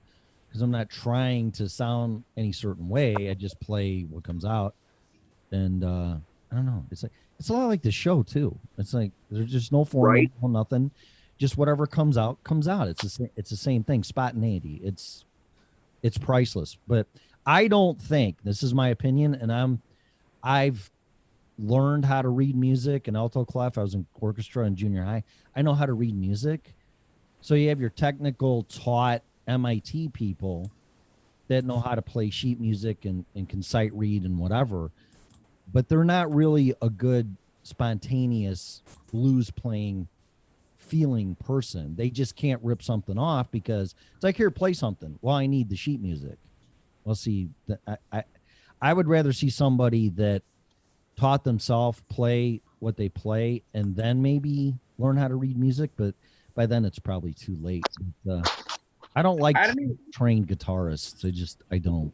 N: because I'm not trying to sound any certain way. I just play what comes out. And I don't know. It's a lot like the show, too. It's like there's just no formula, nothing. Just whatever comes out, comes out. It's the same thing. Spontaneity. It's it's priceless. But I don't think, this is my opinion, and I've learned how to read music in alto clef. I was in orchestra in junior high. I know how to read music. So you have your technical taught MIT people that know how to play sheet music and can sight read and whatever, but they're not really a good spontaneous blues playing feeling person. They just can't rip something off because it's like, here, play something. Well, I need the sheet music. Well, see, I would rather see somebody that taught themselves play what they play and then maybe learn how to read music, but by then it's probably too late. I don't like trained guitarists. I don't.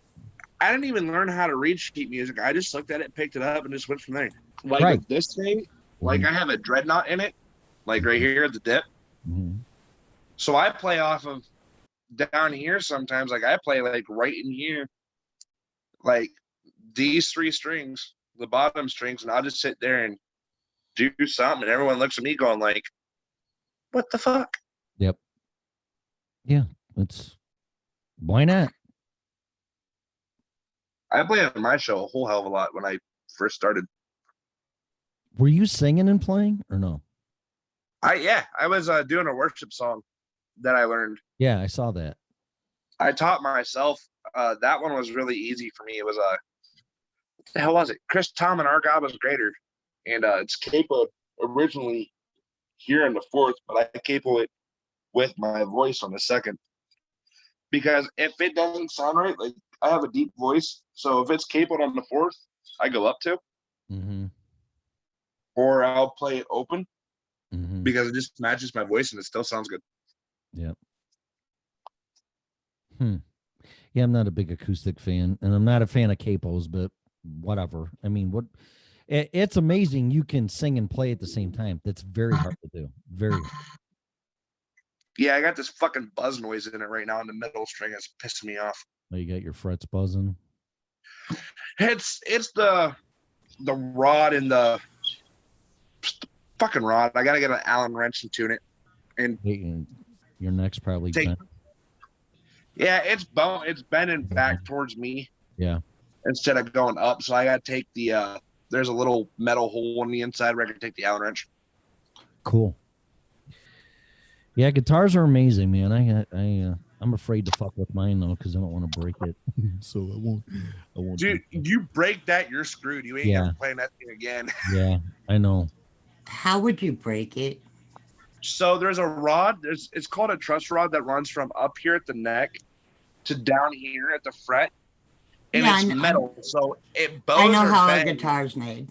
P: I didn't even learn how to read sheet music. I just looked at it, picked it up, and just went from there. Like
N: Right.
P: with this thing, like I have a dreadnought in it, like right here at the dip.
N: Mm-hmm.
P: So I play off of down here sometimes. Like I play like right in here, like these 3 strings, the bottom strings, and I'll just sit there and do something, and everyone looks at me going like, "What the fuck?"
N: Yep. Yeah, why not?
P: I played at my show a whole hell of a lot when I first started.
N: Were you singing and playing or no?
P: I was doing a worship song that I learned.
N: Yeah, I saw that.
P: I taught myself. That one was really easy for me. It was what the hell was it? Chris Tom and Our God Was Greater, and it's capo originally here in the 4th, but I capo it with my voice on the 2nd, because if it doesn't sound right, like I have a deep voice, so if it's capoed on the 4th, I go up to, or I'll play it open because it just matches my voice and it still sounds good.
N: Yep. Yeah, I'm not a big acoustic fan, and I'm not a fan of capos, but whatever. I mean, it's amazing you can sing and play at the same time. That's very hard to do. Very hard.
P: Yeah, I got this fucking buzz noise in it right now in the middle string. It's pissing me off.
N: Oh, you got your frets buzzing.
P: It's the rod and the fucking rod. I gotta get an Allen wrench and tune it. And
N: your neck's probably bent.
P: Yeah, it's bending back towards me.
N: Yeah.
P: Instead of going up, so I gotta take the there's a little metal hole in the inside where I can take the Allen wrench.
N: Cool. Yeah, guitars are amazing, man. I'm afraid to fuck with mine though because I don't want to break it. So I won't.
P: Dude, you break that, you're screwed. You ain't ever playing that thing again.
N: Yeah, I know.
O: How would you break it?
P: So there's a rod. It's called a truss rod that runs from up here at the neck to down here at the fret, and it's metal. So it bows.
O: I know how
P: bends.
O: a guitar's made.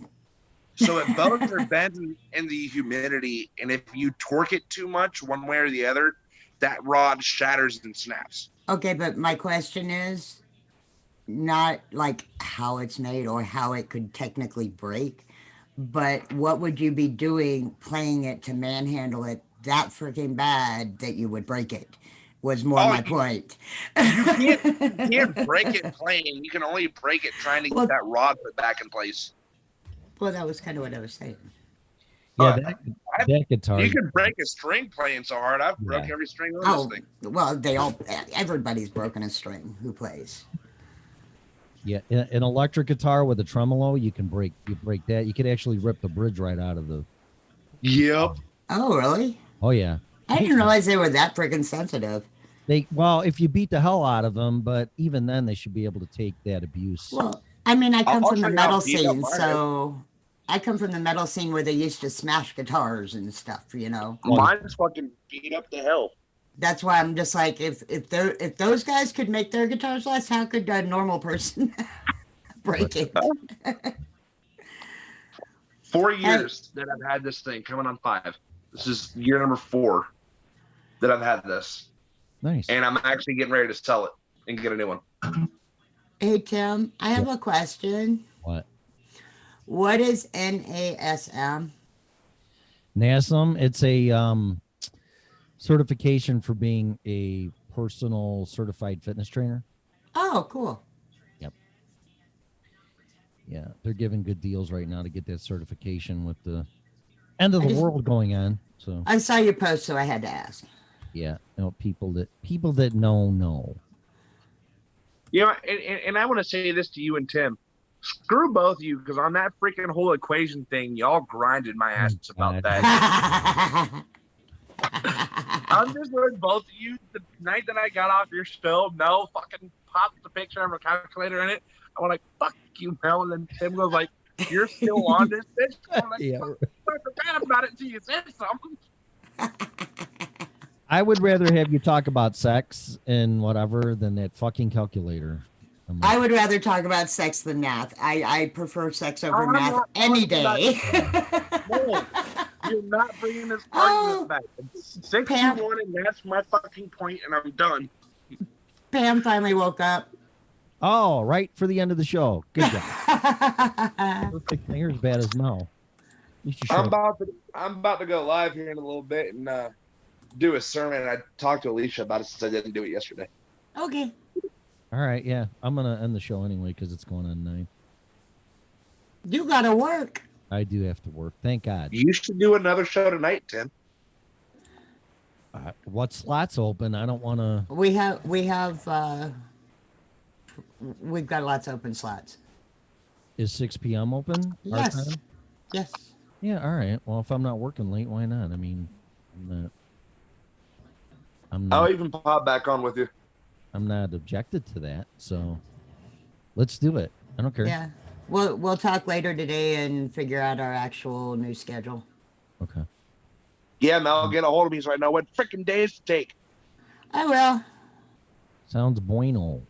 P: So it bows or bends in the humidity, and if you torque it too much one way or the other, that rod shatters and snaps.
O: Okay, but my question is not like how it's made or how it could technically break, but what would you be doing playing it to manhandle it that freaking bad that you would break it? Was more my point.
P: You can't break it playing. You can only break it trying to get that rod put back in place.
O: Well, that was kind of what I was saying.
N: Yeah, that guitar.
P: You can break a string playing so hard. I've broke every string on this thing.
O: Well, everybody's broken a string who plays.
N: Yeah, an electric guitar with a tremolo, you break that. You could actually rip the bridge right out of the.
P: Yep.
O: Oh, really?
N: Oh, yeah.
O: I didn't realize they were that freaking sensitive.
N: Well, if you beat the hell out of them, but even then they should be able to take that abuse.
O: Well, I mean, I come from the metal scene, so I come from the metal scene where they used to smash guitars and stuff, you know.
P: Mine's fucking beat up to hell.
O: That's why I'm just like, if those guys could make their guitars last, how could a normal person break it?
P: 4 years that I've had this thing, coming on 5. This is year number 4 that I've had this.
N: Nice.
P: And I'm actually getting ready to sell it and get a new one.
O: Hey, Tim, I have a question.
N: What?
O: What is NASM?
N: NASM, it's a certification for being a personal certified fitness trainer.
O: Oh, cool.
N: Yep. Yeah, they're giving good deals right now to get that certification with the end of the world going on. So
O: I saw your post, so I had to ask.
N: Yeah, people that know.
P: You know, and I want to say this to you and Tim. Screw both of you, because on that freaking whole equation thing, y'all grinded my ass about that. I'm just with both of you. The night that I got off your show, Mel fucking popped the picture of a calculator in it. I was like, fuck you, Mel. And then Tim goes like, you're still on this bitch? I'm like,
N: Yeah.
P: I forgot about it until you said something.
N: I would rather have you talk about sex and whatever than that fucking calculator.
O: I would rather talk about sex than math. I prefer sex over math any day.
P: No, you're not bringing this argument back. It's 6-1, and that's my fucking point, and I'm done.
O: Pam finally woke up.
N: Oh, right for the end of the show. Good job. You're as bad as Mel.
P: I'm about to go live here in a little bit and do a sermon. I talked to Alicia about it since I didn't do it yesterday.
O: Okay.
N: All right, yeah. I'm going to end the show anyway because it's going on 9.
O: You got to work.
N: I do have to work. Thank God.
P: You should do another show tonight, Tim.
N: What slots open? I don't want to.
O: We've got lots of open slots.
N: Is 6 p.m. open? Our
O: Yes.
N: time?
O: Yes.
N: Yeah, all right. Well, if I'm not working late, why not? I mean, I'm not.
P: I'll even pop back on with you.
N: I'm not objected to that, so let's do it. I don't care.
O: Yeah. We'll talk later today and figure out our actual new schedule.
N: Okay.
P: Yeah, Mel, get a hold of me so I know what freaking days to take.
O: I will.
N: Sounds bueno.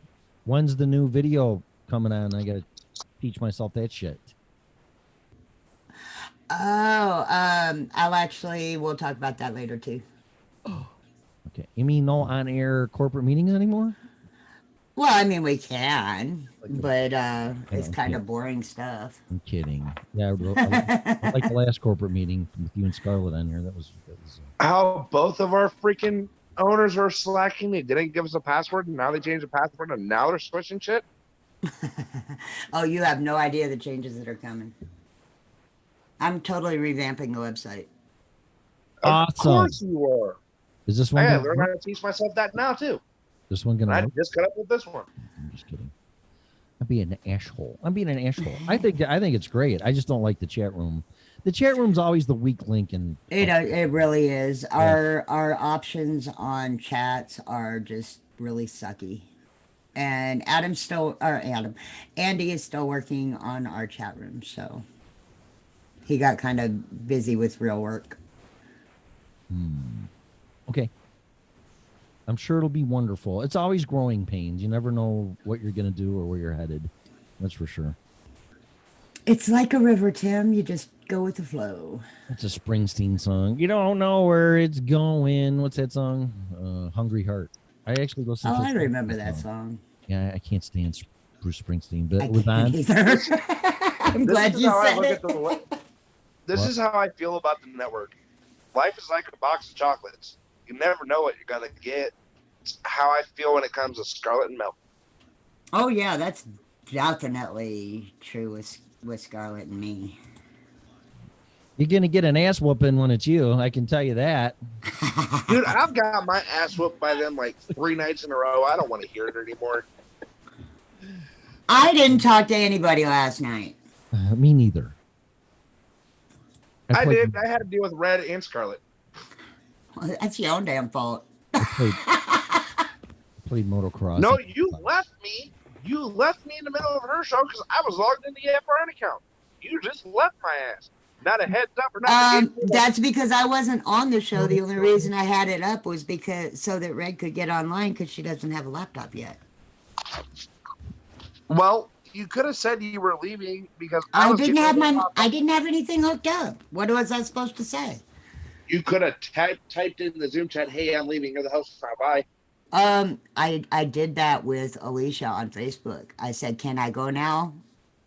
N: When's the new video coming on? I gotta teach myself that shit.
O: We'll talk about that later too.
N: Okay. You mean no on-air corporate meetings anymore?
O: Well, I mean, we can, but it's kind of boring stuff.
N: I'm kidding. Yeah, I like the last corporate meeting with you and Scarlett on here. That was
P: How both of our freaking owners are slacking. They didn't give us a password, and now they changed the password, and now they're switching shit.
O: Oh, you have no idea the changes that are coming. I'm totally revamping the website.
N: awesome.
P: Of course you are.
N: Is this one?
P: I
N: gonna
P: learn how
N: work?
P: to teach myself that now too.
N: This one gonna
P: I
N: work?
P: just cut up with this one.
N: I'm just kidding. I'm being an asshole. I think it's great. I just don't like the chat room. The chat room's always the weak link in.
O: It really is. Our options on chats are just really sucky. And Andy is still working on our chat room, so he got kind of busy with real work.
N: Okay. I'm sure it'll be wonderful. It's always growing pains. You never know what you're going to do or where you're headed. That's for sure.
O: It's like a river, Tim. You just go with the flow.
N: It's a Springsteen song. You don't know where it's going. What's that song? Hungry Heart. I actually listened to
O: I remember that song.
N: Yeah, I can't stand Bruce Springsteen, but
O: I
N: it was on.
O: can't either. I'm glad you said it.
P: This is how I feel about the network. Life is like a box of chocolates. You never know what you're gonna get. It's how I feel when it comes to Scarlett and Mel.
O: Oh yeah, that's definitely true with Scarlett and me.
N: You're going to get an ass whooping when it's you. I can tell you that.
P: Dude, I've got my ass whooped by them like 3 nights in a row. I don't want to hear it anymore.
O: I didn't talk to anybody last night.
N: Me neither.
P: I did. I had to deal with Red and Scarlett.
O: Well, that's your own damn fault.
N: I played motocross.
P: No, you left me. You left me in the middle of her show because I was logged into the FRN account. You just left my ass. Not a heads up or nothing.
O: That's because I wasn't on the show. The only reason I had it up was because so that Red could get online because she doesn't have a laptop yet.
P: Well, you could have said you were leaving because
O: I didn't have anything hooked up. What was I supposed to say?
P: You could have typed in the Zoom chat, "Hey, I'm leaving. You're the host. Bye."
O: I did that with Alicia on Facebook. I said, "Can I go now?"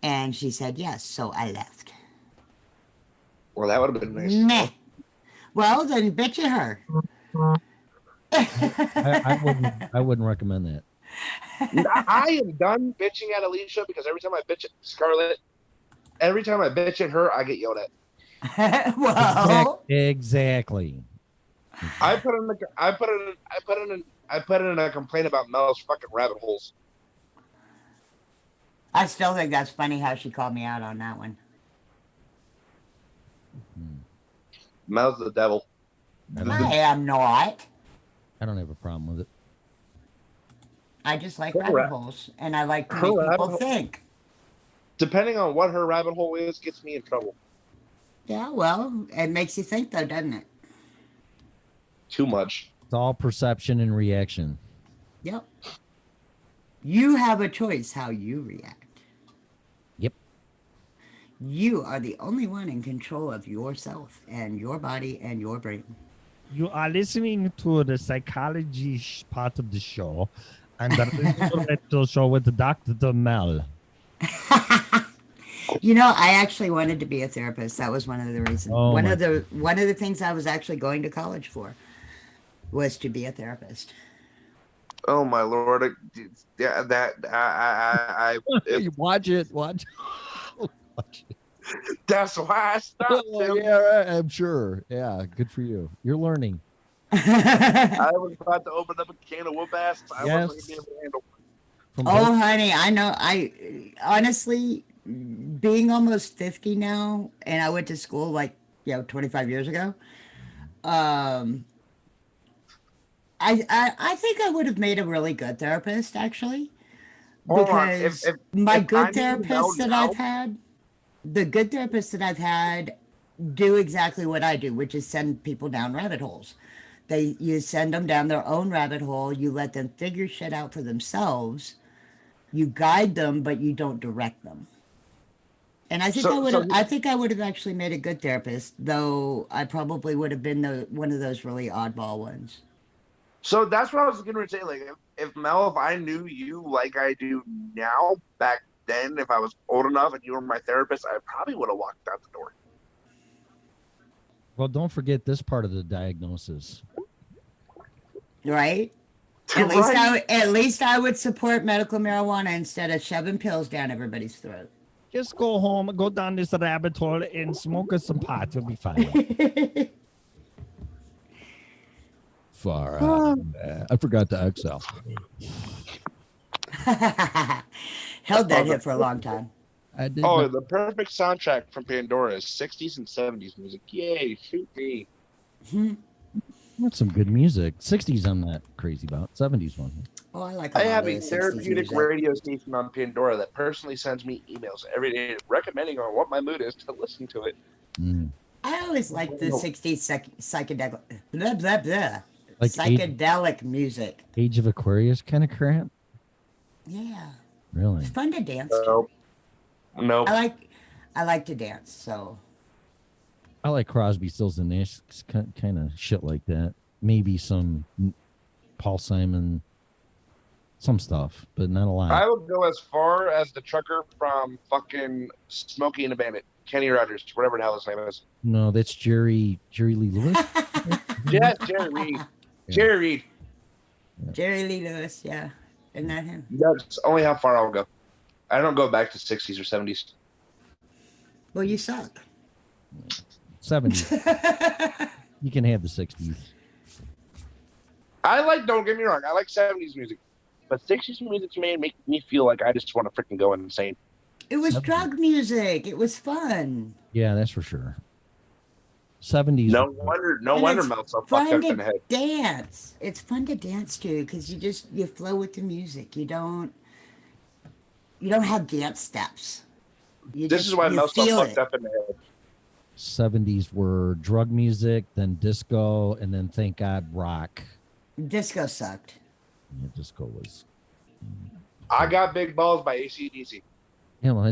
O: And she said yes. So I left.
P: Well, that would have been nice.
O: Meh. Well, then bitch at her.
N: I wouldn't recommend that.
P: I am done bitching at Alicia because every time I bitch at Scarlett, every time I bitch at her, I get yelled at.
O: Well,
N: exactly.
P: I put in a complaint about Mel's fucking rabbit holes.
O: I still think that's funny how she called me out on that one.
P: Mel's the devil.
O: I am not.
N: I don't have a problem with it.
O: I just like
P: Her
O: rabbit holes, and I like to
P: her
O: make
P: rabbit
O: people
P: hole-
O: think.
P: Depending on what her rabbit hole is, gets me in trouble.
O: Yeah, well, it makes you think, though, doesn't it?
P: Too much.
N: It's all perception and reaction.
O: Yep. You have a choice how you react.
N: Yep.
O: You are the only one in control of yourself and your body and your brain.
Q: You are listening to the psychology part of the show, and the intellectual show with Dr. Tim Mel.
O: You know, I actually wanted to be a therapist. That was one of the reasons.
N: Oh,
O: one
N: my
O: of the things I was actually going to college for was to be a therapist.
P: Oh my lord! Yeah, that
N: Watch it.
P: That's why I stopped.
N: Oh, yeah, right, I'm sure. Yeah, good for you. You're learning.
P: I was about to open up a can of whoop ass. I wasn't gonna be able to handle.
O: Oh, honey, I know. I honestly, being almost 50 now, and I went to school like 25 years ago. I think I would have made a really good therapist, actually, because my good therapists that I've had, the good therapists that I've had, do exactly what I do, which is send people down rabbit holes. You send them down their own rabbit hole. You let them figure shit out for themselves. You guide them, but you don't direct them. And I think I think I would have actually made a good therapist, though I probably would have been one of those really oddball ones.
P: So that's what I was going to say. Like, if Mel, if I knew you like I do now, back then, if I was old enough and you were my therapist, I probably would have walked out the door.
N: Well, don't forget this part of the diagnosis.
O: Right? At least I would support medical marijuana instead of shoving pills down everybody's throat.
Q: Just go home, go down this rabbit hole, and smoke us some pot. You'll be fine.
N: Far out. I forgot to exhale.
O: Held that hit for a long time.
N: I did.
P: Oh, the perfect soundtrack from Pandora is 60s and 70s music. Yay, shoot me.
N: That's some good music. 60s I'm not crazy about. 70s one.
O: Oh, I like.
P: I have a therapeutic radio station on Pandora that personally sends me emails every day recommending on what my mood is to listen to it.
O: I always like the 60s psychedelic blah, blah, blah.
N: Like
O: psychedelic music.
N: Age of Aquarius kind of crap.
O: Yeah.
N: Really?
O: It's fun to dance to.
P: No.
O: I like to dance, so.
N: I like Crosby, Stills and Nash, kind of shit like that. Maybe some Paul Simon, some stuff, but not a lot.
P: I would go as far as the trucker from fucking Smokey and the Bandit, Kenny Rogers, whatever the hell his name is.
N: No, that's Jerry Lee Lewis.
P: Yes, Jerry Reed.
N: Yeah.
P: Jerry Reed.
O: Jerry Lee Lewis, yeah. Isn't that him?
P: That's only how far I'll go. I don't go back to 60s or 70s.
O: Well, you suck.
N: 70s. You can have the 60s.
P: Don't get me wrong, I like 70s music. But 60s music to me make me feel like I just want to freaking go insane.
O: It was drug music. It was fun.
N: Yeah, that's for sure. 70s.
P: No wonder Mel's so fucked up in the head.
O: Dance. It's fun to dance to because you flow with the music. You don't have dance steps.
P: This is why Mel's so fucked up in the head.
N: 70s were drug music, then disco, and then thank God rock.
O: Disco sucked.
N: Yeah, disco was.
P: I Got Big Balls by AC/DC.
N: Yeah, well,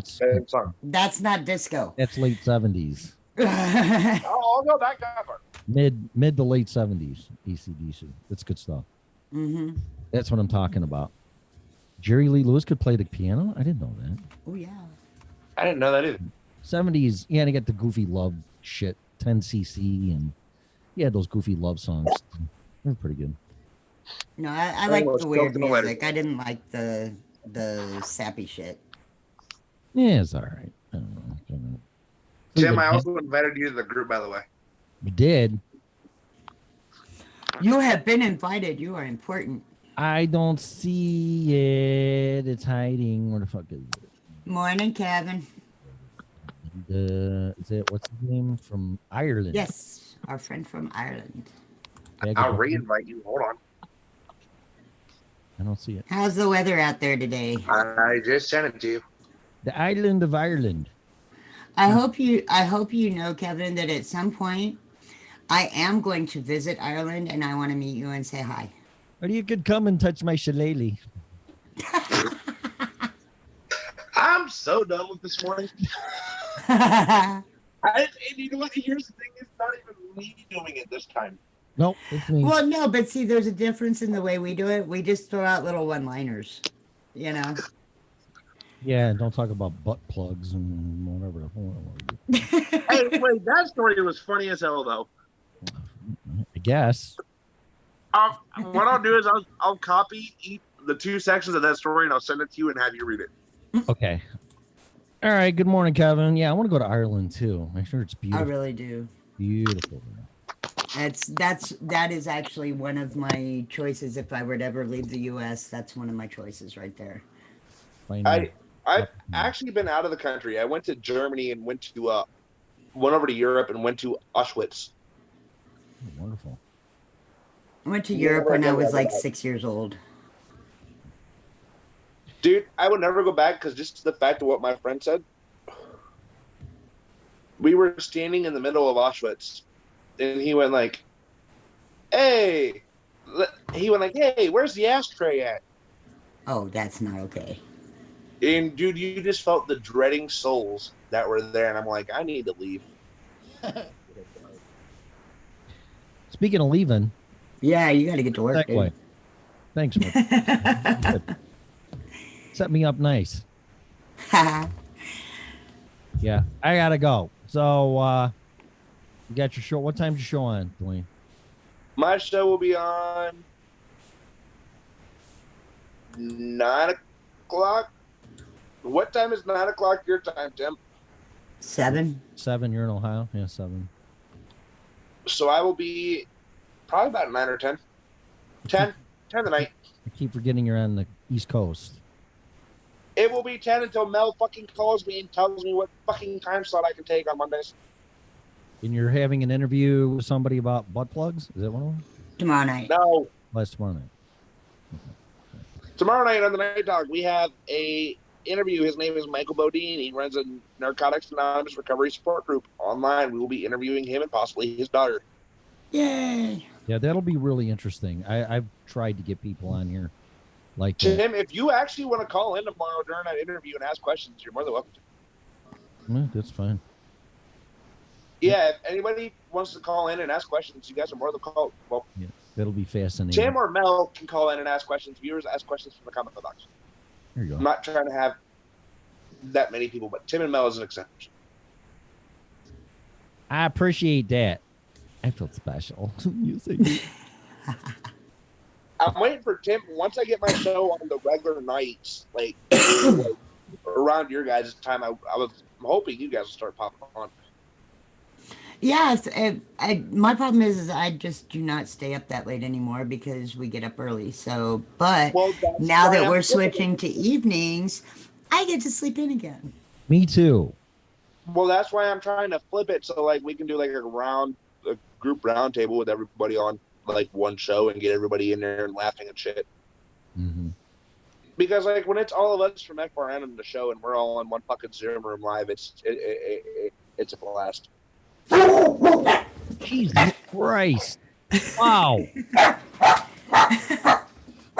O: That's not disco.
N: That's late 70s.
P: I'll go back that far.
N: Mid to late 70s, AC/DC. That's good stuff.
O: Mm-hmm.
N: That's what I'm talking about. Jerry Lee Lewis could play the piano? I didn't know that.
O: Oh, yeah.
P: I didn't know that either.
N: 70s, yeah, they got the goofy love shit, 10cc, and he had those goofy love songs. They're pretty good.
O: No, I like the weird music. I didn't like the sappy shit.
N: Yeah, it's all right. I don't know.
P: Tim, I also invited you to the group, by the way.
N: You did?
O: You have been invited. You are important.
N: I don't see it. It's hiding. Where the fuck is it?
O: Morning, Kevin.
N: Is it what's his name from Ireland?
O: Yes, our friend from Ireland.
P: I'll re-invite you. Hold on.
N: I don't see it.
O: How's the weather out there today?
P: I just sent it to you.
N: The island of Ireland.
O: I hope you know, Kevin, that at some point I am going to visit Ireland and I want to meet you and say hi.
N: Or you could come and touch my shillelagh.
P: I'm so done with this morning. And you know what? Here's the thing: it's not even me doing it this time.
N: Nope, it's me.
O: Well, no, but see, there's a difference in the way we do it. We just throw out little one-liners, you know.
N: Yeah, don't talk about butt plugs and whatever.
P: Hey, wait, that story was funny as hell, though.
N: I guess.
P: What I'll do is I'll copy the 2 sections of that story and I'll send it to you and have you read it.
N: Okay. All right. Good morning, Kevin. Yeah, I want to go to Ireland too. I'm sure it's
O: I
N: beautiful.
O: really do.
N: Beautiful.
O: That is actually one of my choices. If I were to ever leave the U.S., that's one of my choices right there.
P: I've actually been out of the country. I went to Germany and went over to Europe and went to Auschwitz.
N: Oh, wonderful.
O: I went to Europe when I was like 6 years old.
P: Dude, I would never go back because just the fact of what my friend said. We were standing in the middle of Auschwitz, and he went like, "Hey," "Hey, where's the ashtray at?"
O: Oh, that's not okay.
P: And dude, you just felt the dreading souls that were there, and I'm like, I need to leave.
N: Speaking of leaving.
O: Yeah, you got to get to work, dude.
N: Thanks, man. Set me up nice. Yeah, I gotta go. So, you got your show. What time's your show on, Dwayne?
P: My show will be on 9 o'clock. What time is 9 o'clock your time, Tim?
O: 7.
N: 7. You're in Ohio. Yeah, 7.
P: So I will be probably about 9 or 10. 10 tonight.
N: I keep forgetting you're on the East Coast.
P: It will be 10 until Mel fucking calls me and tells me what fucking time slot I can take on Mondays.
N: And you're having an interview with somebody about butt plugs? Is that one of them?
O: Tomorrow night.
P: No.
N: Last tomorrow night.
P: Tomorrow night on the Night Talk, we have a interview. His name is Michael Bodine. He runs a Narcotics Anonymous recovery support group online. We will be interviewing him and possibly his daughter.
O: Yay.
N: Yeah, that'll be really interesting. I've tried to get people on here. Like that.
P: Tim, if you actually want to call in tomorrow during that interview and ask questions, you're more than welcome to.
N: Yeah, that's fine.
P: Yeah, if anybody wants to call in and ask questions, you guys are more than welcome. Well,
N: yeah, that'll be fascinating.
P: Tim or Mel can call in and ask questions. Viewers ask questions from the comment box.
N: There you go.
P: I'm not trying to have that many people, but Tim and Mel is an exception.
N: I appreciate that. I feel special.
P: I'm waiting for Tim. Once I get my show on the regular nights, like around your guys' time, I'm hoping you guys will start popping on.
O: Yeah, my problem is I just do not stay up that late anymore because we get up early. So, but now that we're switching to evenings, I get to sleep in again.
N: Me too.
P: Well, that's why I'm trying to flip it so like we can do like a group round table with everybody on like one show and get everybody in there and laughing and shit.
N: Mm-hmm.
P: Because like when it's all of us from FRN on the show and we're all in one fucking Zoom room live, it's a blast.
N: Jesus Christ! Wow.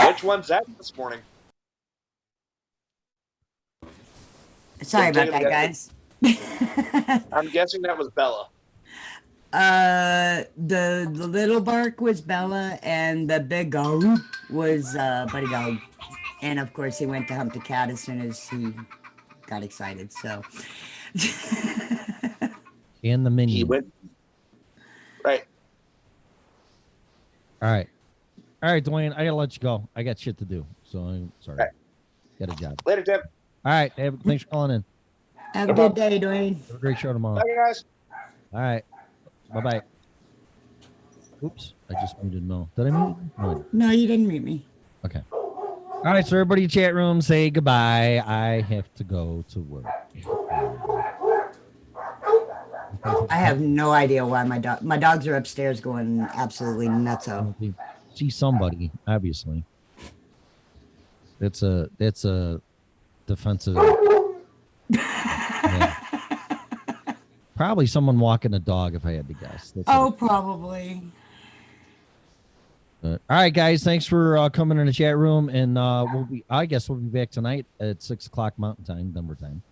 P: Which one's that this morning?
O: Sorry about that, guys.
P: I'm guessing that was Bella.
O: The little bark was Bella, and the big dog was Buddy Dog, and of course he went to hump the cat as soon as he got excited. So,
N: and the minion.
P: Right.
N: All right, Dwayne. I gotta let you go. I got shit to do, so I'm sorry.
P: Right.
N: Got a job.
P: Later, Tim.
N: All right. Thanks for calling in.
O: Have a good day, Dwayne.
N: Have a great show tomorrow.
P: Bye, guys.
N: All right. Bye-bye. Oops. I just muted Mel. Did I mute him?
O: No, you didn't mute me.
N: Okay. All right, so everybody in chat room, say goodbye. I have to go to work.
O: I have no idea why my dogs are upstairs going absolutely nutso.
N: See somebody, obviously. That's a defensive. Yeah. Probably someone walking a dog, if I had to guess.
O: Probably.
N: All right, guys. Thanks for coming in the chat room, and I guess we'll be back tonight at 6:00 Mountain Time, Denver time,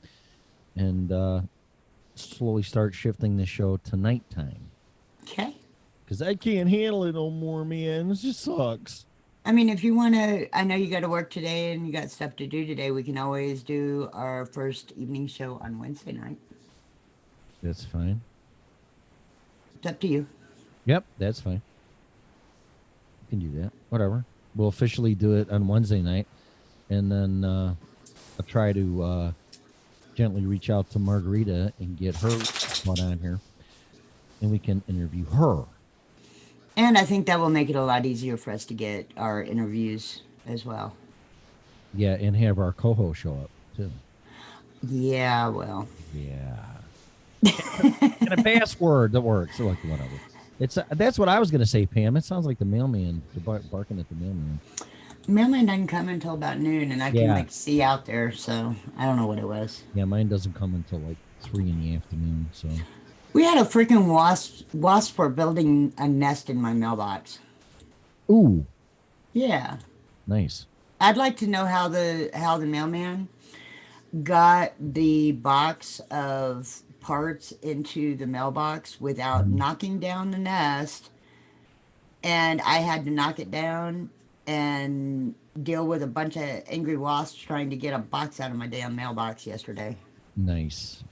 N: and slowly start shifting the show to nighttime.
O: Okay.
N: Because I can't handle it no more, man. It just sucks.
O: I mean, if you want to, I know you got to work today and you got stuff to do today. We can always do our first evening show on Wednesday night.
N: That's fine.
O: It's up to you.
N: Yep, that's fine. You can do that. Whatever. We'll officially do it on Wednesday night, and then I'll try to gently reach out to Margarita and get her put on here, and we can interview her.
O: And I think that will make it a lot easier for us to get our interviews as well.
N: Yeah, and have our co-host show up too.
O: Yeah, well.
N: Yeah. And a password that works. So like whatever. It's that's what I was gonna say, Pam. It sounds like the mailman. They're barking at the mailman.
O: Mailman doesn't come until about noon, and I can like see out there, so I don't know what it was.
N: Yeah, mine doesn't come until like 3 in the afternoon. So
O: we had a freaking wasp for building a nest in my mailbox.
N: Ooh.
O: Yeah.
N: Nice.
O: I'd like to know how the mailman got the box of parts into the mailbox without knocking down the nest, and I had to knock it down and deal with a bunch of angry wasps trying to get a box out of my damn mailbox yesterday.
N: Nice.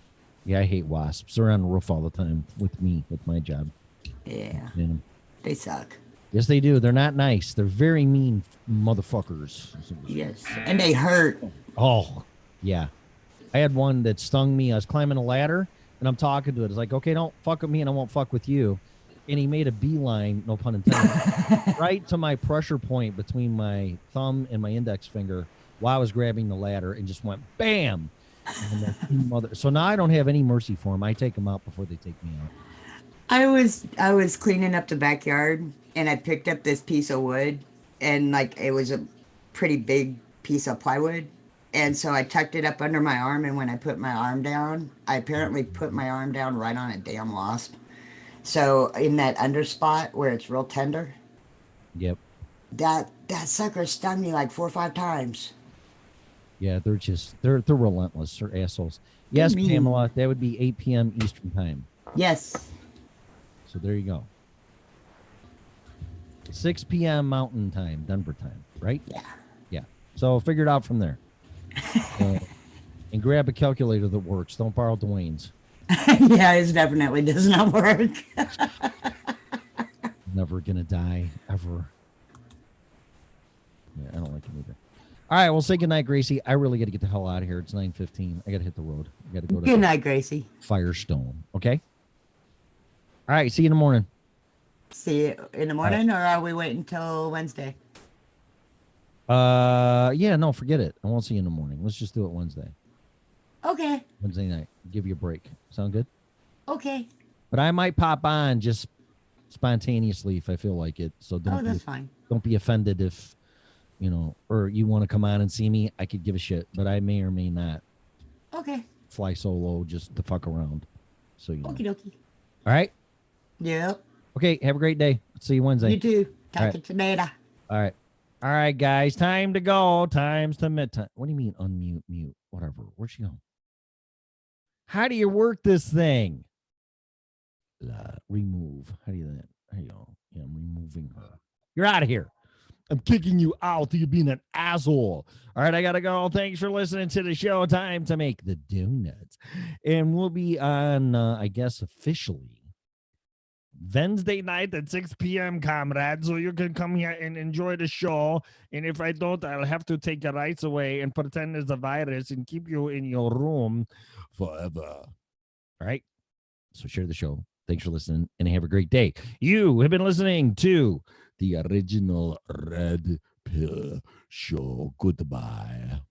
N: Yeah, I hate wasps. They're on the roof all the time with me, with my job.
O: Yeah. They suck.
N: Yes, they do. They're not nice. They're very mean motherfuckers.
O: Yes, and they hurt.
N: Oh, yeah. I had one that stung me. I was climbing a ladder, and I'm talking to it. It's like, okay, don't fuck with me, and I won't fuck with you. And he made a beeline, no pun intended, right to my pressure point between my thumb and my index finger while I was grabbing the ladder, and just went bam. And so now I don't have any mercy for them. I take them out before they take me out.
O: I was cleaning up the backyard, and I picked up this piece of wood, and like it was a pretty big piece of plywood. And so I tucked it up under my arm, and when I put my arm down, I apparently put my arm down right on a damn wasp. So in that under spot where it's real tender.
N: Yep.
O: That sucker stung me like 4 or 5 times.
N: Yeah, they're relentless. They're assholes. Yes, Pamela, that would be 8 p.m. Eastern time.
O: Yes.
N: So there you go. 6 p.m. Mountain time, Denver time, right?
O: Yeah.
N: Yeah. So figure it out from there. And grab a calculator that works. Don't borrow Dwayne's.
O: Yeah, it definitely does not work.
N: Never gonna die, ever. Yeah, I don't like it either. All right, well, say goodnight, Gracie. I really got to get the hell out of here. It's 9:15. I got to hit the road. I got to go to
O: Good night, Gracie.
N: Firestone. Okay? All right, see you in the morning.
O: See you in the morning, or are we waiting until Wednesday?
N: Yeah, no, forget it. I won't see you in the morning. Let's just do it Wednesday.
O: Okay.
N: Wednesday night. Give you a break. Sound good?
O: Okay.
N: But I might pop on just spontaneously if I feel like it. So
O: that's fine.
N: Don't be offended if, or you want to come on and see me. I could give a shit, but I may or may not
O: Okay.
N: fly solo just to fuck around. So you know.
O: Okie dokie.
N: All right?
O: Yep.
N: Okay, have a great day. See you Wednesday.
O: You too.
N: All right.
O: Talk to you later.
N: All right. All right, guys. Time to go. Time's to midtime. What do you mean unmute, mute, whatever? Where'd she go? How do you work this thing? Remove. How do you do that? There you go. Yeah, I'm removing her. You're out of here. I'm kicking you out. You're being an asshole. All right, I got to go. Thanks for listening to the show. Time to make the donuts. And we'll be on, I guess, officially Wednesday night at 6 p.m., comrades, so you can come here and enjoy the show. And if I don't, I'll have to take your rights away and pretend there's a virus and keep you in your room forever. All right? So share the show. Thanks for listening, and have a great day. You have been listening to the original Red Pill.
R: show. Goodbye.